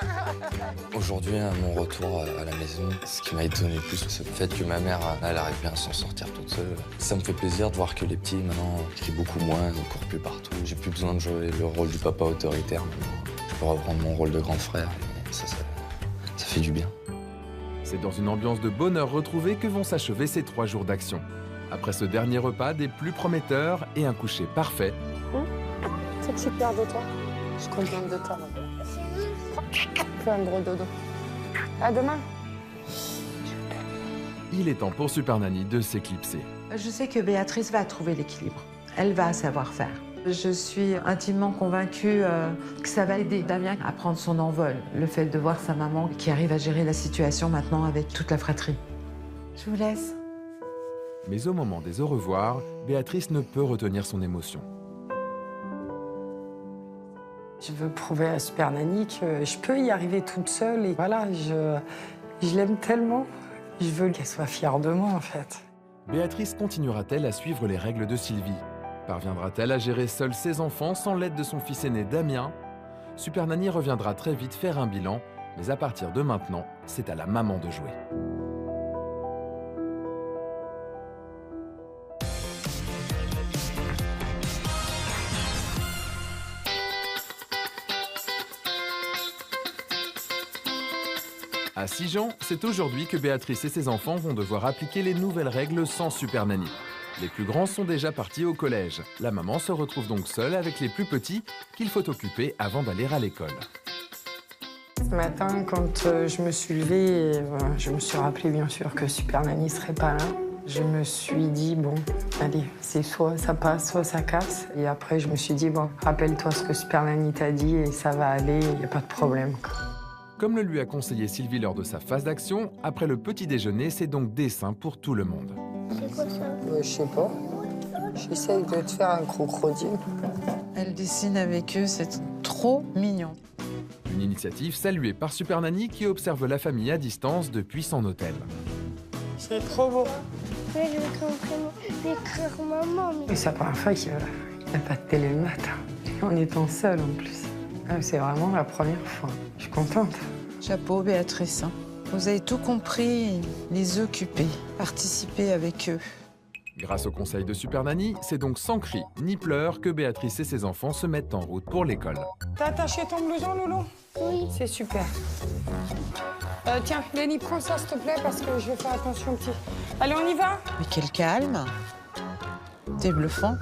Aujourd'hui, à mon retour à la maison, ce qui m'a étonné le plus, c'est le fait que ma mère, elle arrive bien à s'en sortir toute seule. Ça me fait plaisir de voir que les petits, maintenant, crient beaucoup moins, ne courent plus partout. J'ai plus besoin de jouer le rôle du papa autoritaire. Je peux reprendre mon rôle de grand frère. Et ça fait du bien.
C'est dans une ambiance de bonheur retrouvé que vont s'achever ces 3 jours d'action. Après ce dernier repas, des plus prometteurs et un coucher parfait.
C'est super de toi.
Je suis contente de toi. Fais un gros dodo.
À demain.
Il est temps pour Super Nanny de s'éclipser.
Je sais que Béatrice va trouver l'équilibre. Elle va savoir faire. Je suis intimement convaincue que ça va aider Damien à prendre son envol. Le fait de voir sa maman qui arrive à gérer la situation maintenant avec toute la fratrie. Je vous laisse.
Mais au moment des au revoir, Béatrice ne peut retenir son émotion.
Je veux prouver à Super Nanny que je peux y arriver toute seule. Et voilà, je l'aime tellement. Je veux qu'elle soit fière de moi, en fait.
Béatrice continuera-t-elle à suivre les règles de Sylvie? Parviendra-t-elle à gérer seule ses enfants sans l'aide de son fils aîné Damien? Super Nanny reviendra très vite faire un bilan, mais à partir de maintenant, c'est à la maman de jouer. À Sigean, c'est aujourd'hui que Béatrice et ses enfants vont devoir appliquer les nouvelles règles sans Super Nanny. Les plus grands sont déjà partis au collège. La maman se retrouve donc seule avec les plus petits qu'il faut occuper avant d'aller à l'école.
Ce matin, quand je me suis levée, je me suis rappelé bien sûr que Super Nanny serait pas là. Je me suis dit, bon, allez, c'est soit ça passe, soit ça casse. Et après, je me suis dit, bon, rappelle-toi ce que Super Nanny t'a dit et ça va aller, il n'y a pas de problème.
Comme le lui a conseillé Sylvie lors de sa phase d'action, après le petit déjeuner, c'est donc dessin pour tout le monde.
C'est quoi ça? Je sais pas. J'essaye de te faire un crocodile.
Elle dessine avec eux, c'est trop mignon.
Une initiative saluée par Super Nanny qui observe la famille à distance depuis son hôtel.
C'est trop beau.
Mais je vais écrire maman.
Mais c'est la première fois qu'il n'y a pas de télé le matin. En étant seule en plus. C'est vraiment la première fois. Je suis contente.
Chapeau, Béatrice. Vous avez tout compris, les occuper, participer avec eux.
Grâce au conseil de Super Nanny, c'est donc sans cri ni pleurs que Béatrice et ses enfants se mettent en route pour l'école.
T'as attaché ton blouson, Loulou?
Oui.
C'est super. Tiens, Lenny, prends ça, s'il te plaît, parce que je vais faire attention au petit. Allez, on y va?
Mais quel calme! T'es bluffant.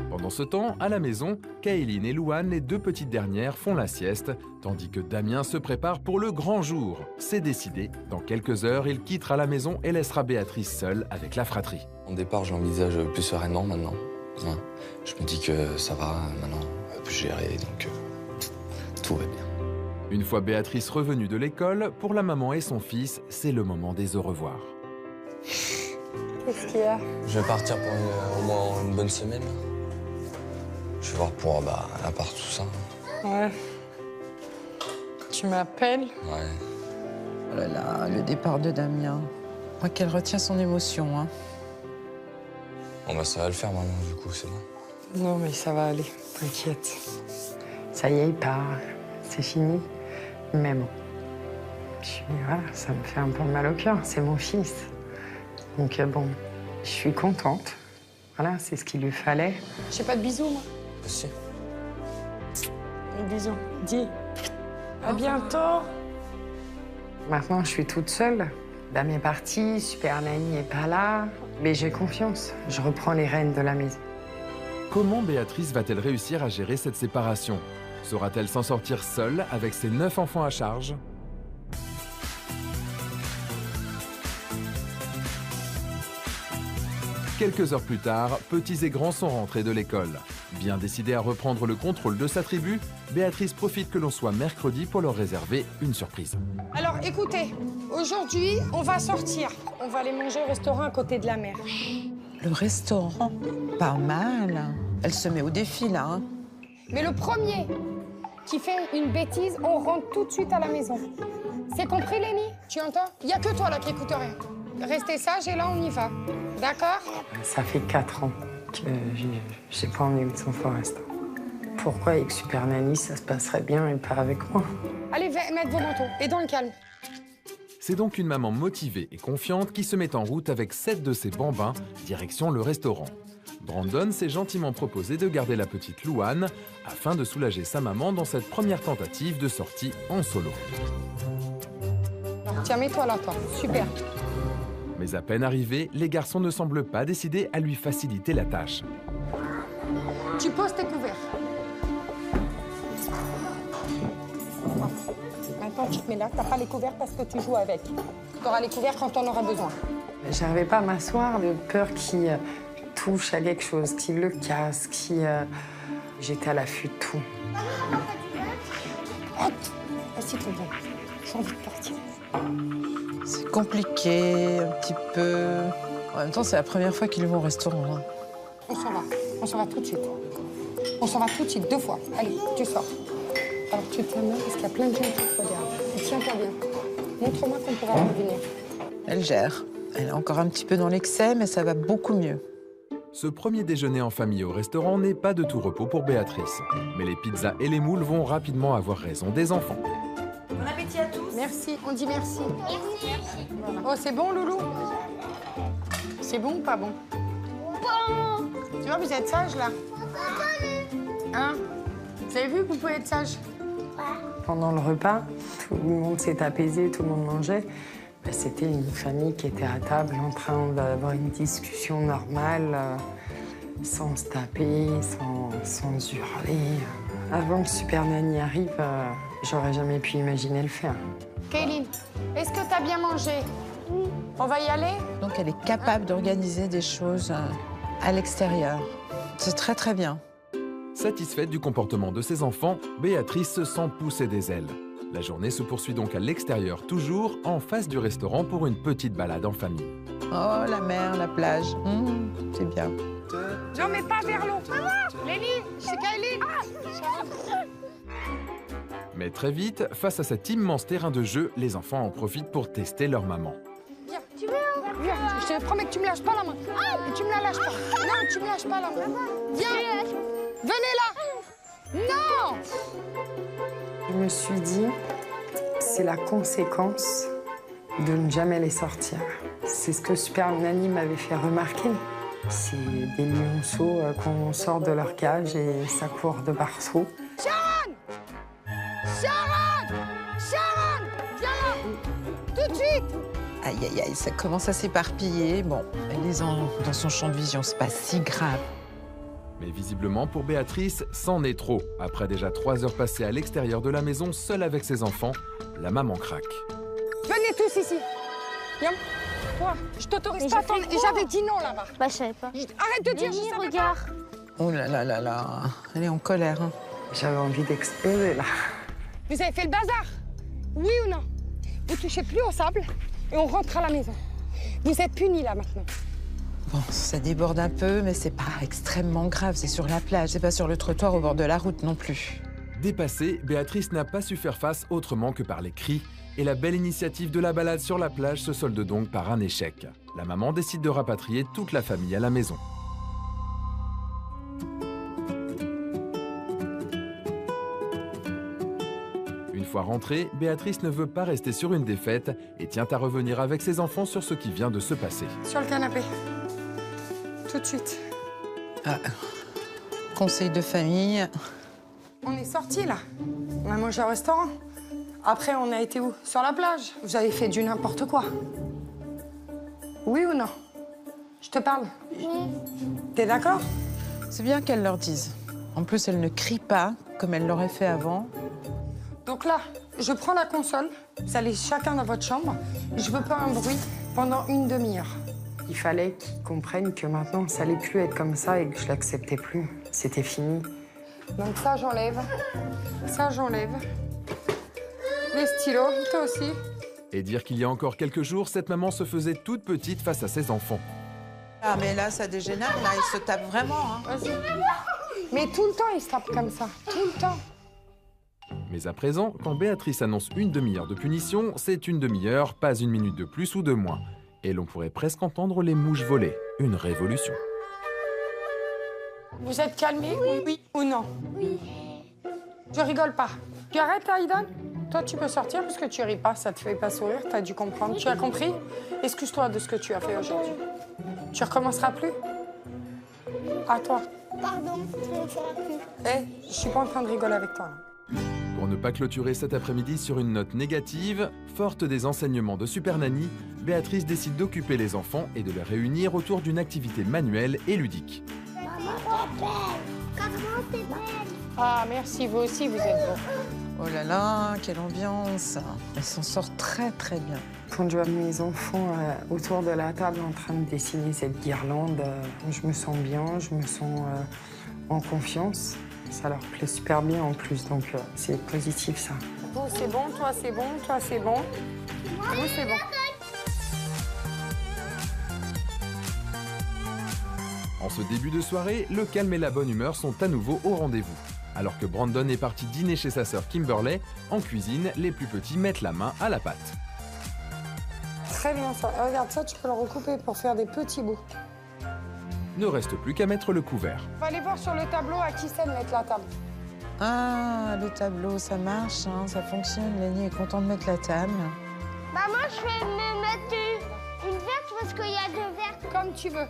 Pendant ce temps, à la maison, Kaeline et Louane, les 2 petites dernières, font la sieste, tandis que Damien se prépare pour le grand jour. C'est décidé, dans quelques heures, il quittera la maison et laissera Béatrice seule avec la fratrie.
Au départ, j'envisage plus sereinement maintenant. Ouais. Je me dis que ça va, maintenant, on va plus gérer, donc tout va bien.
Une fois Béatrice revenue de l'école, pour la maman et son fils, c'est le moment des au revoir.
Qu'est-ce qu'il y a?
Je vais partir pour au moins une bonne semaine. Je vais voir pour l'appart, tout ça.
Ouais. Tu m'appelles?
Ouais.
Oh là là, le départ de Damien. Moi, qu'elle retient son émotion, hein.
Bon, bah, ça va le faire maintenant, du coup, c'est bon.
Non, mais ça va aller, t'inquiète. Ça y est, il part. C'est fini. Mais bon. Voilà, ça me fait un peu mal au cœur. C'est mon fils. Donc, bon, je suis contente. Voilà, c'est ce qu'il lui fallait. J'ai pas de bisous, moi.
Si.
Bisous. Dis. À bientôt. Maintenant, je suis toute seule. Dame est partie, Super Nanny n'est pas là. Mais j'ai confiance. Je reprends les rênes de la maison.
Comment Béatrice va-t-elle réussir à gérer cette séparation? Saura-t-elle s'en sortir seule avec ses 9 enfants à charge? Quelques heures plus tard, petits et grands sont rentrés de l'école. Bien décidée à reprendre le contrôle de sa tribu, Béatrice profite que l'on soit mercredi pour leur réserver une surprise.
Alors écoutez, aujourd'hui, on va sortir. On va aller manger au restaurant à côté de la mer.
Le restaurant, pas mal. Elle se met au défi, là, hein.
Mais le premier qui fait une bêtise, on rentre tout de suite à la maison. C'est compris, Lénie? Tu entends? Il n'y a que toi là qui écoute rien. Restez sage et là, on y va. D'accord?
Ça fait 4 ans que j'ai pas emmené mes enfants au restaurant. Pourquoi avec Super Nanny, ça se passerait bien et pas avec moi?
Allez, mettre vos manteaux et dans le calme.
C'est donc une maman motivée et confiante qui se met en route avec 7 de ses bambins, direction le restaurant. Brandon s'est gentiment proposé de garder la petite Louane afin de soulager sa maman dans cette première tentative de sortie en solo.
Tiens, mets-toi là, toi. Super.
Mais à peine arrivés, les garçons ne semblent pas décidés à lui faciliter la tâche.
Tu poses tes couverts. Maintenant, tu te mets là. T'as pas les couverts parce que tu joues avec. T'auras les couverts quand on aura besoin.
J'arrivais pas à m'asseoir de peur qu'il touche à quelque chose, qu'il le casse, J'étais à l'affût de tout.
Assieds-toi bien. J'ai envie de partir.
C'est compliqué, un petit peu. En même temps, c'est la première fois qu'ils vont au restaurant, hein.
On s'en va. On s'en va tout de suite. On s'en va tout de suite, 2 fois. Allez, tu sors. Alors, tu te tiens bien parce qu'il y a plein de gens qui te regardent. Et tiens-toi bien. Montre-moi qu'on pourra revenir.
Elle gère. Elle est encore un petit peu dans l'excès, mais ça va beaucoup mieux.
Ce premier déjeuner en famille au restaurant n'est pas de tout repos pour Béatrice. Mais les pizzas et les moules vont rapidement avoir raison des enfants.
Bon appétit à tous. Merci, on dit merci. Voilà. Oh, c'est bon, Loulou? C'est bon ou pas bon? Bon. Tu vois, vous êtes sage là? Hein? Vous avez vu que vous pouvez être sage?
Pendant le repas, tout le monde s'est apaisé, tout le monde mangeait. C'était une famille qui était à table en train d'avoir une discussion normale, sans se taper, sans hurler. Avant que Super Nanny arrive, j'aurais jamais pu imaginer le faire.
Kayline, est-ce que t'as bien mangé? On va y aller?
Donc elle est capable d'organiser des choses à l'extérieur. C'est très très bien.
Satisfaite du comportement de ses enfants, Béatrice se sent pousser des ailes. La journée se poursuit donc à l'extérieur, toujours en face du restaurant pour une petite balade en famille.
Oh, la mer, la plage, c'est bien.
Non, mais pas vers l'eau. Lénie, c'est Kayline.
Mais très vite, face à cet immense terrain de jeu, les enfants en profitent pour tester leur maman.
Viens, viens, je te promets que tu me lâches pas la main. Et tu me la lâches pas. Non, tu me lâches pas la main. Viens, venez là. Non.
Je me suis dit, c'est la conséquence de ne jamais les sortir. C'est ce que Super Nanny m'avait fait remarquer. C'est des lionceaux qu'on sort de leur cage et ça court de partout.
Sharon! Sharon! Sharon! Viens là! Tout de suite!
Aïe, aïe, aïe, ça commence à s'éparpiller. Bon, elle est dans son champ de vision, c'est pas si grave.
Mais visiblement, pour Béatrice, c'en est trop. Après déjà 3 heures passées à l'extérieur de la maison, seule avec ses enfants, la maman craque.
Venez tous ici. Viens. Toi, je t'autorise pas à attendre. Et j'avais dit non là-bas.
Bah, je savais pas.
Arrête de dire, je savais
regarde.
Oh là là là là, elle est en colère, hein.
J'avais envie d'exploser, là.
Vous avez fait le bazar? Oui ou non? Vous touchez plus au sable et on rentre à la maison. Vous êtes punis, là, maintenant.
Bon, ça déborde un peu, mais c'est pas extrêmement grave. C'est sur la plage, c'est pas sur le trottoir au bord de la route non plus.
Dépassée, Béatrice n'a pas su faire face autrement que par les cris. Et la belle initiative de la balade sur la plage se solde donc par un échec. La maman décide de rapatrier toute la famille à la maison. Une fois rentrée, Béatrice ne veut pas rester sur une défaite et tient à revenir avec ses enfants sur ce qui vient de se passer.
Sur le canapé. Tout de suite.
Conseil de famille.
On est sortis, là. On a mangé au restaurant. Après, on a été où? Sur la plage. Vous avez fait du n'importe quoi. Oui ou non? Je te parle.
Oui.
T'es d'accord?
C'est bien qu'elle leur dise. En plus, elle ne crie pas comme elle l'aurait fait avant.
Donc là, je prends la console. Vous allez chacun dans votre chambre. Je veux pas un bruit pendant une demi-heure. Il fallait qu'ils comprennent que maintenant, ça allait plus être comme ça et que je l'acceptais plus. C'était fini. Donc ça, j'enlève. Ça, j'enlève. Les stylos, toi aussi.
Et dire qu'il y a encore quelques jours, cette maman se faisait toute petite face à ses enfants.
Ah, mais là, ça dégénère, là, ils se tapent vraiment. Hein.
Vas-y. Mais tout le temps, ils se tapent comme ça. Tout le temps.
Mais à présent, quand Béatrice annonce une demi-heure de punition, c'est une demi-heure, pas une minute de plus ou de moins. Et l'on pourrait presque entendre les mouches voler. Une révolution.
Vous êtes calmés? Oui ou non?
Oui.
Je rigole pas. Tu arrêtes, Aïdan? Toi, tu peux sortir parce que tu ris pas, ça te fait pas sourire, t'as dû comprendre. Tu as compris? Excuse-toi de ce que tu as fait aujourd'hui. Tu recommenceras plus? À toi.
Pardon, je ne le ferai plus.
Je suis pas en train de rigoler avec toi.
Pour ne pas clôturer cet après-midi sur une note négative, forte des enseignements de Super Nanny, Béatrice décide d'occuper les enfants et de les réunir autour d'une activité manuelle et ludique.
Maman, t'es belle. Comment t'es belle?
Ah, merci, vous aussi, vous êtes beau.
Oh là là, quelle ambiance. Elle s'en sort très très bien.
Quand je vois mes enfants autour de la table en train de dessiner cette guirlande, je me sens bien, je me sens en confiance. Ça leur plaît super bien en plus, donc c'est positif ça.
Vous, c'est bon, toi, c'est bon, toi, c'est bon. Vous, c'est bon.
En ce début de soirée, le calme et la bonne humeur sont à nouveau au rendez-vous. Alors que Brandon est parti dîner chez sa sœur Kimberley, en cuisine, les plus petits mettent la main à la pâte.
Très bien ça. Regarde ça, tu peux le recouper pour faire des petits bouts.
Ne reste plus qu'à mettre le couvert.
On va aller voir sur le tableau à qui c'est de mettre la table.
Ah, le tableau, ça marche, hein, ça fonctionne. Lenny est content de mettre la table.
Bah moi, je vais me mettre une verte parce qu'il y a deux vertes.
Comme tu veux.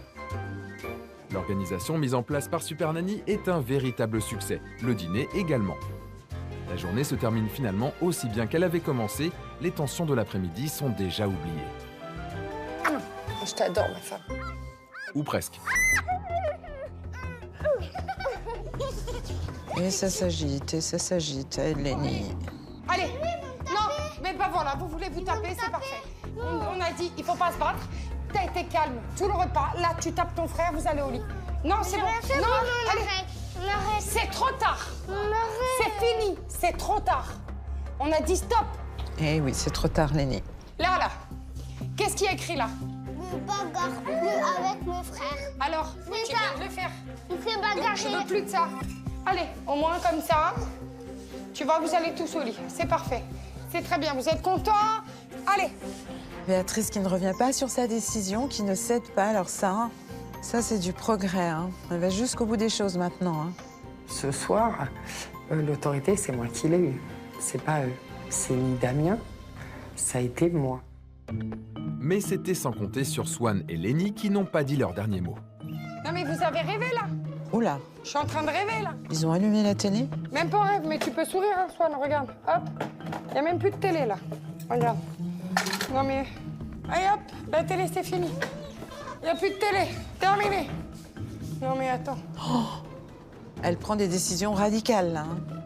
L'organisation mise en place par Super Nanny est un véritable succès, le dîner également. La journée se termine finalement aussi bien qu'elle avait commencé, les tensions de l'après-midi sont déjà oubliées.
Je t'adore, ma femme.
Ou presque.
Et ça s'agite, Lenny.
Allez, non, mais bah voilà, vous voulez vous taper, c'est parfait. On a dit, il faut pas se battre. T'as été calme tout le repas. Là, tu tapes ton frère, vous allez au lit. Non, c'est bon. Non, allez. C'est trop tard. C'est fini. C'est trop tard. On a dit stop.
Eh oui, c'est trop tard, Lenny.
Là. Qu'est-ce qui est écrit là?
Ne bagarre plus avec mon frère.
Alors, tu viens de le faire.
Il fait bagarrer.
Je veux plus de ça. Allez, au moins comme ça. Tu vois, vous allez tous au lit. C'est parfait. C'est très bien. Vous êtes contents? Allez.
Béatrice qui ne revient pas sur sa décision, qui ne cède pas. Alors ça c'est du progrès. Hein. Elle va jusqu'au bout des choses maintenant. Hein.
Ce soir, l'autorité, c'est moi qui l'ai eue. C'est pas eux. C'est ni Damien, ça a été moi.
Mais c'était sans compter sur Swan et Lenny qui n'ont pas dit leur dernier mot.
Non mais vous avez rêvé là?
Oula.
Je suis en train de rêver là.
Ils ont allumé la télé?
Même pas rêve, mais tu peux sourire, hein, Swan, regarde. Hop. Il n'y a même plus de télé là. Regarde. Non mais... Allez hop, la télé c'est fini. Il n'y a plus de télé. Terminé. Non mais attends.
Oh, elle prend des décisions radicales là.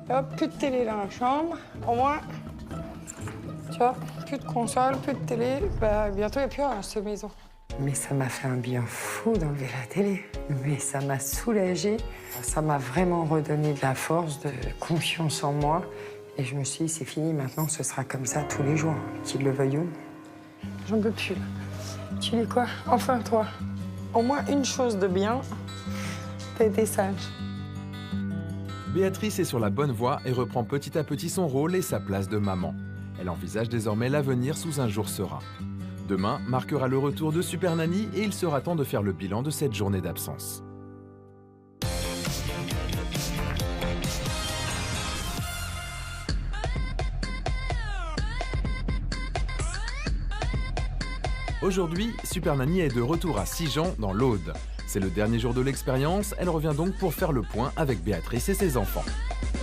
Hein.
Hop, plus de télé dans la chambre. Au moins... Tu vois, plus de console, plus de télé. Bah, bientôt, il n'y a plus rien dans cette maison.
Mais ça m'a fait un bien fou d'enlever la télé. Mais ça m'a soulagée. Ça m'a vraiment redonné de la force, de confiance en moi. Et je me suis dit, c'est fini, maintenant, ce sera comme ça tous les jours, qu'ils le veuillent ou non.
J'en peux plus. Tu dis quoi? Enfin, toi.
au moins une chose de bien, t'as été sage.
Béatrice est sur la bonne voie et reprend petit à petit son rôle et sa place de maman. Elle envisage désormais l'avenir sous un jour serein. Demain marquera le retour de Super Nanny et il sera temps de faire le bilan de cette journée d'absence. Aujourd'hui, Super Nanny est de retour à Sigean, dans l'Aude. C'est le dernier jour de l'expérience, elle revient donc pour faire le point avec Béatrice et ses enfants.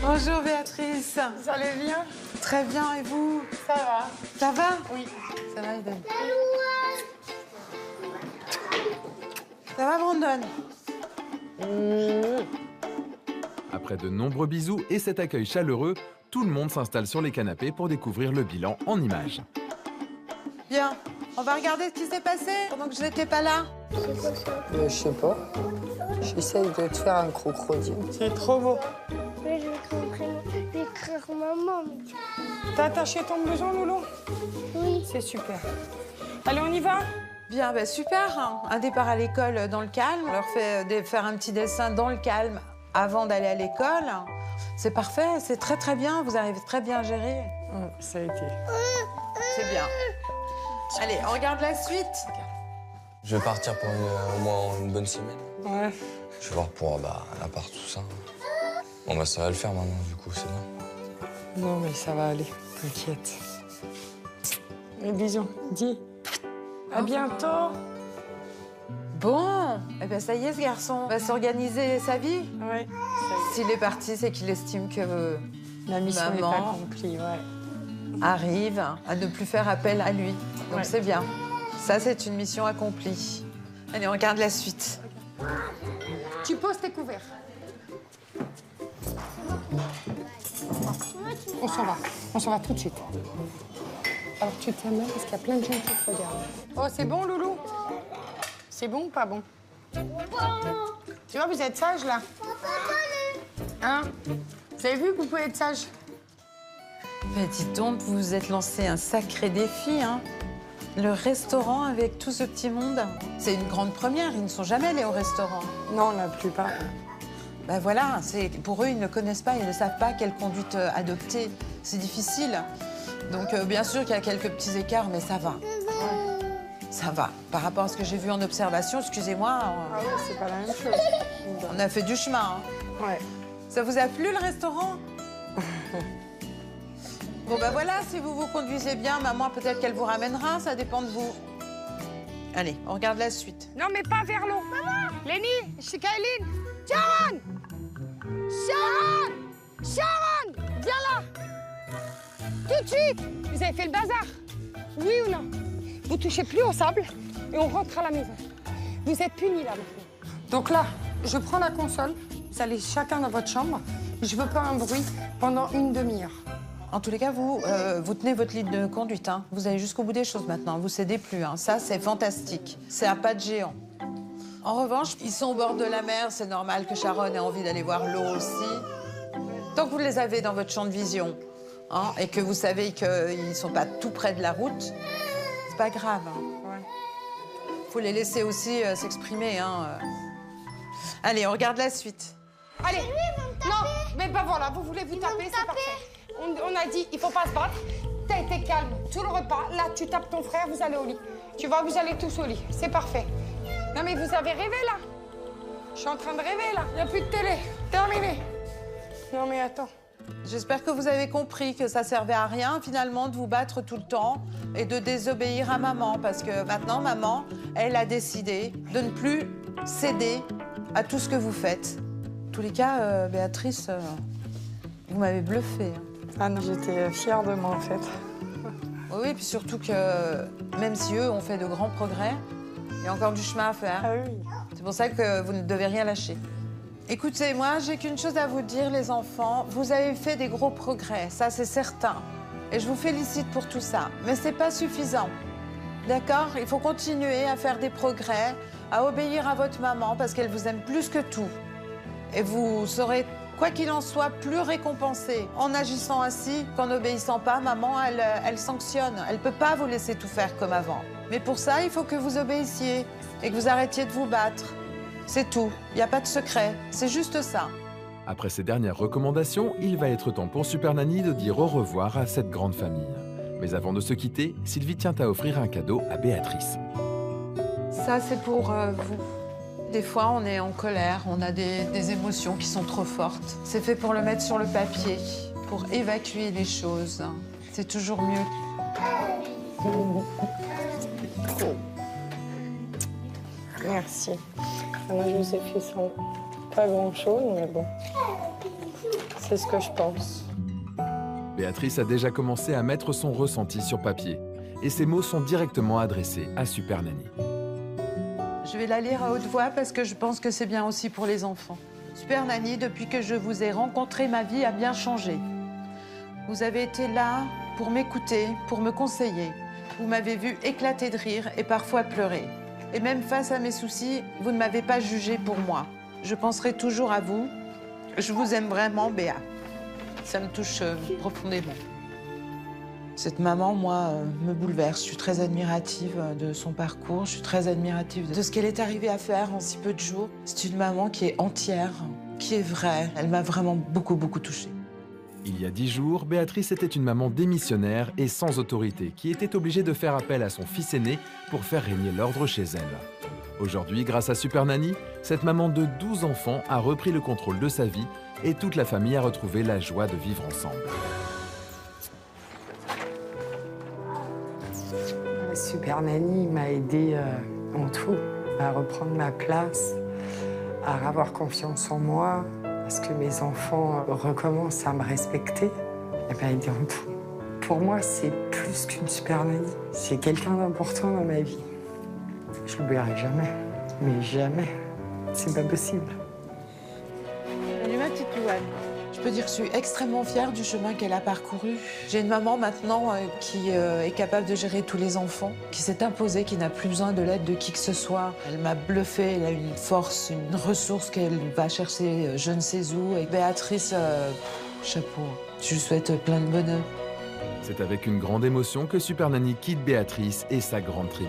Bonjour Béatrice.
Ça allait bien?
Très bien, et vous?
Ça va.
Ça va?
Oui.
Ça va, Eden? Ça va, Brandon?
Après de nombreux bisous et cet accueil chaleureux, tout le monde s'installe sur les canapés pour découvrir le bilan en images.
Bien, on va regarder ce qui s'est passé pendant que je n'étais pas là.
Je sais pas. J'essaye de te faire un crocodile. C'est trop beau.
Mais je vais écrire maman.
T'as attaché ton blouson, Loulou?
Oui.
C'est super. Allez, on y va?
Bien, ben super. Hein. Un départ à l'école dans le calme. On leur fait faire un petit dessin dans le calme avant d'aller à l'école. C'est parfait, c'est très très bien. Vous arrivez très bien à gérer.
Ça a été.
C'est bien. Allez, on regarde la suite.
Je vais partir pour au moins une bonne semaine.
Ouais.
Je vais voir pour l'appart, tout ça. Bon, bah ça va le faire maintenant, du coup, c'est bien.
Non, mais ça va aller. T'inquiète. Et bisous. Dis. À bientôt.
Bon, eh ben ça y est, ce garçon va s'organiser sa vie.
Ouais.
S'il est parti, c'est qu'il estime que
la mission n'est
maman
pas accomplie, ouais.
arrive à ne plus faire appel à lui. Donc
Ouais.
c'est bien. Ça, c'est une mission accomplie. Allez, on regarde la suite.
Tu poses tes couverts. On s'en va tout de suite. Alors tu te main parce qu'il y a plein de gens qui te regardent. Oh, c'est bon, Loulou? C'est bon ou pas bon? Tu vois, vous êtes sage là? Hein? Vous avez vu que vous pouvez être sage?
Mais dites donc, vous vous êtes lancé un sacré défi, hein? Le restaurant avec tout ce petit monde, c'est une grande première. Ils ne sont jamais allés au restaurant.
Non, la plupart.
Ben voilà, pour eux, ils ne connaissent pas, ils ne savent pas quelle conduite adopter. C'est difficile. Donc, bien sûr qu'il y a quelques petits écarts, mais ça va. Ouais. Ça va. Par rapport à ce que j'ai vu en observation, excusez-moi.
Ah oui, c'est pas la même chose.
On a fait du chemin. Hein.
Ouais.
Ça vous a plu, le restaurant? Bon, ben voilà, si vous vous conduisez bien, maman, peut-être qu'elle vous ramènera, ça dépend de vous. Allez, on regarde la suite.
Non, mais pas vers l'eau. Maman! Lénie, c'est Kaeline. Sharon! Sharon! Sharon! Viens là! Tout de suite! Vous avez fait le bazar? Oui ou non? Vous touchez plus au sable et on rentre à la maison. Vous êtes punis là maintenant. Donc là, je prends la console, vous allez chacun dans votre chambre. Je veux pas un bruit pendant une demi-heure.
En tous les cas, vous tenez votre ligne de conduite. Hein. Vous allez jusqu'au bout des choses maintenant. Vous cédez plus. Hein. Ça, c'est fantastique. C'est un pas de géant. En revanche, ils sont au bord de la mer. C'est normal que Sharon ait envie d'aller voir l'eau aussi. Tant que vous les avez dans votre champ de vision, hein, et que vous savez qu'ils ne sont pas tout près de la route, c'est pas grave. Hein. Faut les laisser aussi s'exprimer. Hein. Allez, on regarde la suite.
Allez, non, mais ben voilà, vous voulez vous taper, c'est parfait. On a dit, il faut pas se battre. T'as été calme tout le repas. Là, tu tapes ton frère, vous allez au lit. Tu vois, vous allez tous au lit. C'est parfait. Non, mais vous avez rêvé, là. Je suis en train de rêver, là. Il n'y a plus de télé. Terminé. Non, mais attends.
J'espère que vous avez compris que ça servait à rien, finalement, de vous battre tout le temps et de désobéir à maman. Parce que maintenant, maman, elle a décidé de ne plus céder à tout ce que vous faites. En tous les cas, Béatrice, vous m'avez bluffée. Hein.
Ah non, j'étais fière de moi, en fait.
Oui, et puis surtout que même si eux ont fait de grands progrès, il y a encore du chemin à faire.
Ah oui.
C'est pour ça que vous ne devez rien lâcher. Écoutez, moi, j'ai qu'une chose à vous dire, les enfants. Vous avez fait des gros progrès, ça, c'est certain. Et je vous félicite pour tout ça. Mais c'est pas suffisant. D'accord? Il faut continuer à faire des progrès, à obéir à votre maman parce qu'elle vous aime plus que tout. Et vous serez, quoi qu'il en soit, plus récompensé en agissant ainsi qu'en n'obéissant pas. Maman, elle sanctionne. Elle ne peut pas vous laisser tout faire comme avant. Mais pour ça, il faut que vous obéissiez. et que vous arrêtiez de vous battre. C'est tout. Il n'y a pas de secret. C'est juste ça.
Après ces dernières recommandations, il va être temps pour Super Nanny de dire au revoir à cette grande famille. Mais avant de se quitter, Sylvie tient à offrir un cadeau à Béatrice.
Ça, c'est pour vous. Des fois, on est en colère, on a des émotions qui sont trop fortes. C'est fait pour le mettre sur le papier, pour évacuer les choses. C'est toujours mieux.
Merci. Moi, je vous ai fait sans pas grand-chose, mais bon, c'est ce que je pense.
Béatrice a déjà commencé à mettre son ressenti sur papier. Et ces mots sont directement adressés à Super Nanny.
Je vais la lire à haute voix parce que je pense que c'est bien aussi pour les enfants. Super Nanny, depuis que je vous ai rencontré, ma vie a bien changé. Vous avez été là pour m'écouter, pour me conseiller. Vous m'avez vu éclater de rire et parfois pleurer. Et même face à mes soucis, vous ne m'avez pas jugé pour moi. Je penserai toujours à vous. Je vous aime vraiment, Béa. Ça me touche profondément. Cette maman, moi, me bouleverse. Je suis très admirative de son parcours. Je suis très admirative de ce qu'elle est arrivée à faire en si peu de jours. C'est une maman qui est entière, qui est vraie. Elle m'a vraiment beaucoup, beaucoup touchée.
Il y a 10 jours, Béatrice était une maman démissionnaire et sans autorité, qui était obligée de faire appel à son fils aîné pour faire régner l'ordre chez elle. Aujourd'hui, grâce à Super Nanny, cette maman de 12 enfants a repris le contrôle de sa vie et toute la famille a retrouvé la joie de vivre ensemble.
Super Nanny m'a aidée en tout, à reprendre ma place, à avoir confiance en moi, à ce que mes enfants recommencent à me respecter. Elle m'a aidée en tout. Pour moi, c'est plus qu'une Super Nanny. C'est quelqu'un d'important dans ma vie. Je l'oublierai jamais, mais jamais. C'est pas possible.
Salut ma petite Louane. Je peux dire que je suis extrêmement fière du chemin qu'elle a parcouru. J'ai une maman maintenant qui est capable de gérer tous les enfants, qui s'est imposée, qui n'a plus besoin de l'aide de qui que ce soit. Elle m'a bluffée, elle a une force, une ressource qu'elle va chercher je ne sais où. Et Béatrice, chapeau, je lui souhaite plein de bonheur.
C'est avec une grande émotion que Super Nanny quitte Béatrice et sa grande tribu.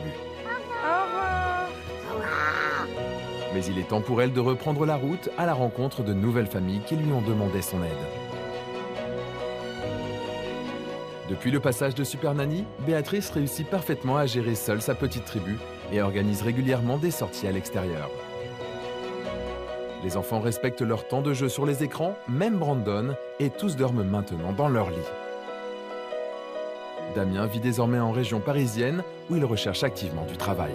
Mais il est temps pour elle de reprendre la route à la rencontre de nouvelles familles qui lui ont demandé son aide. Depuis le passage de Super Nanny, Béatrice réussit parfaitement à gérer seule sa petite tribu et organise régulièrement des sorties à l'extérieur. Les enfants respectent leur temps de jeu sur les écrans, même Brandon, et tous dorment maintenant dans leur lit. Damien vit désormais en région parisienne où il recherche activement du travail.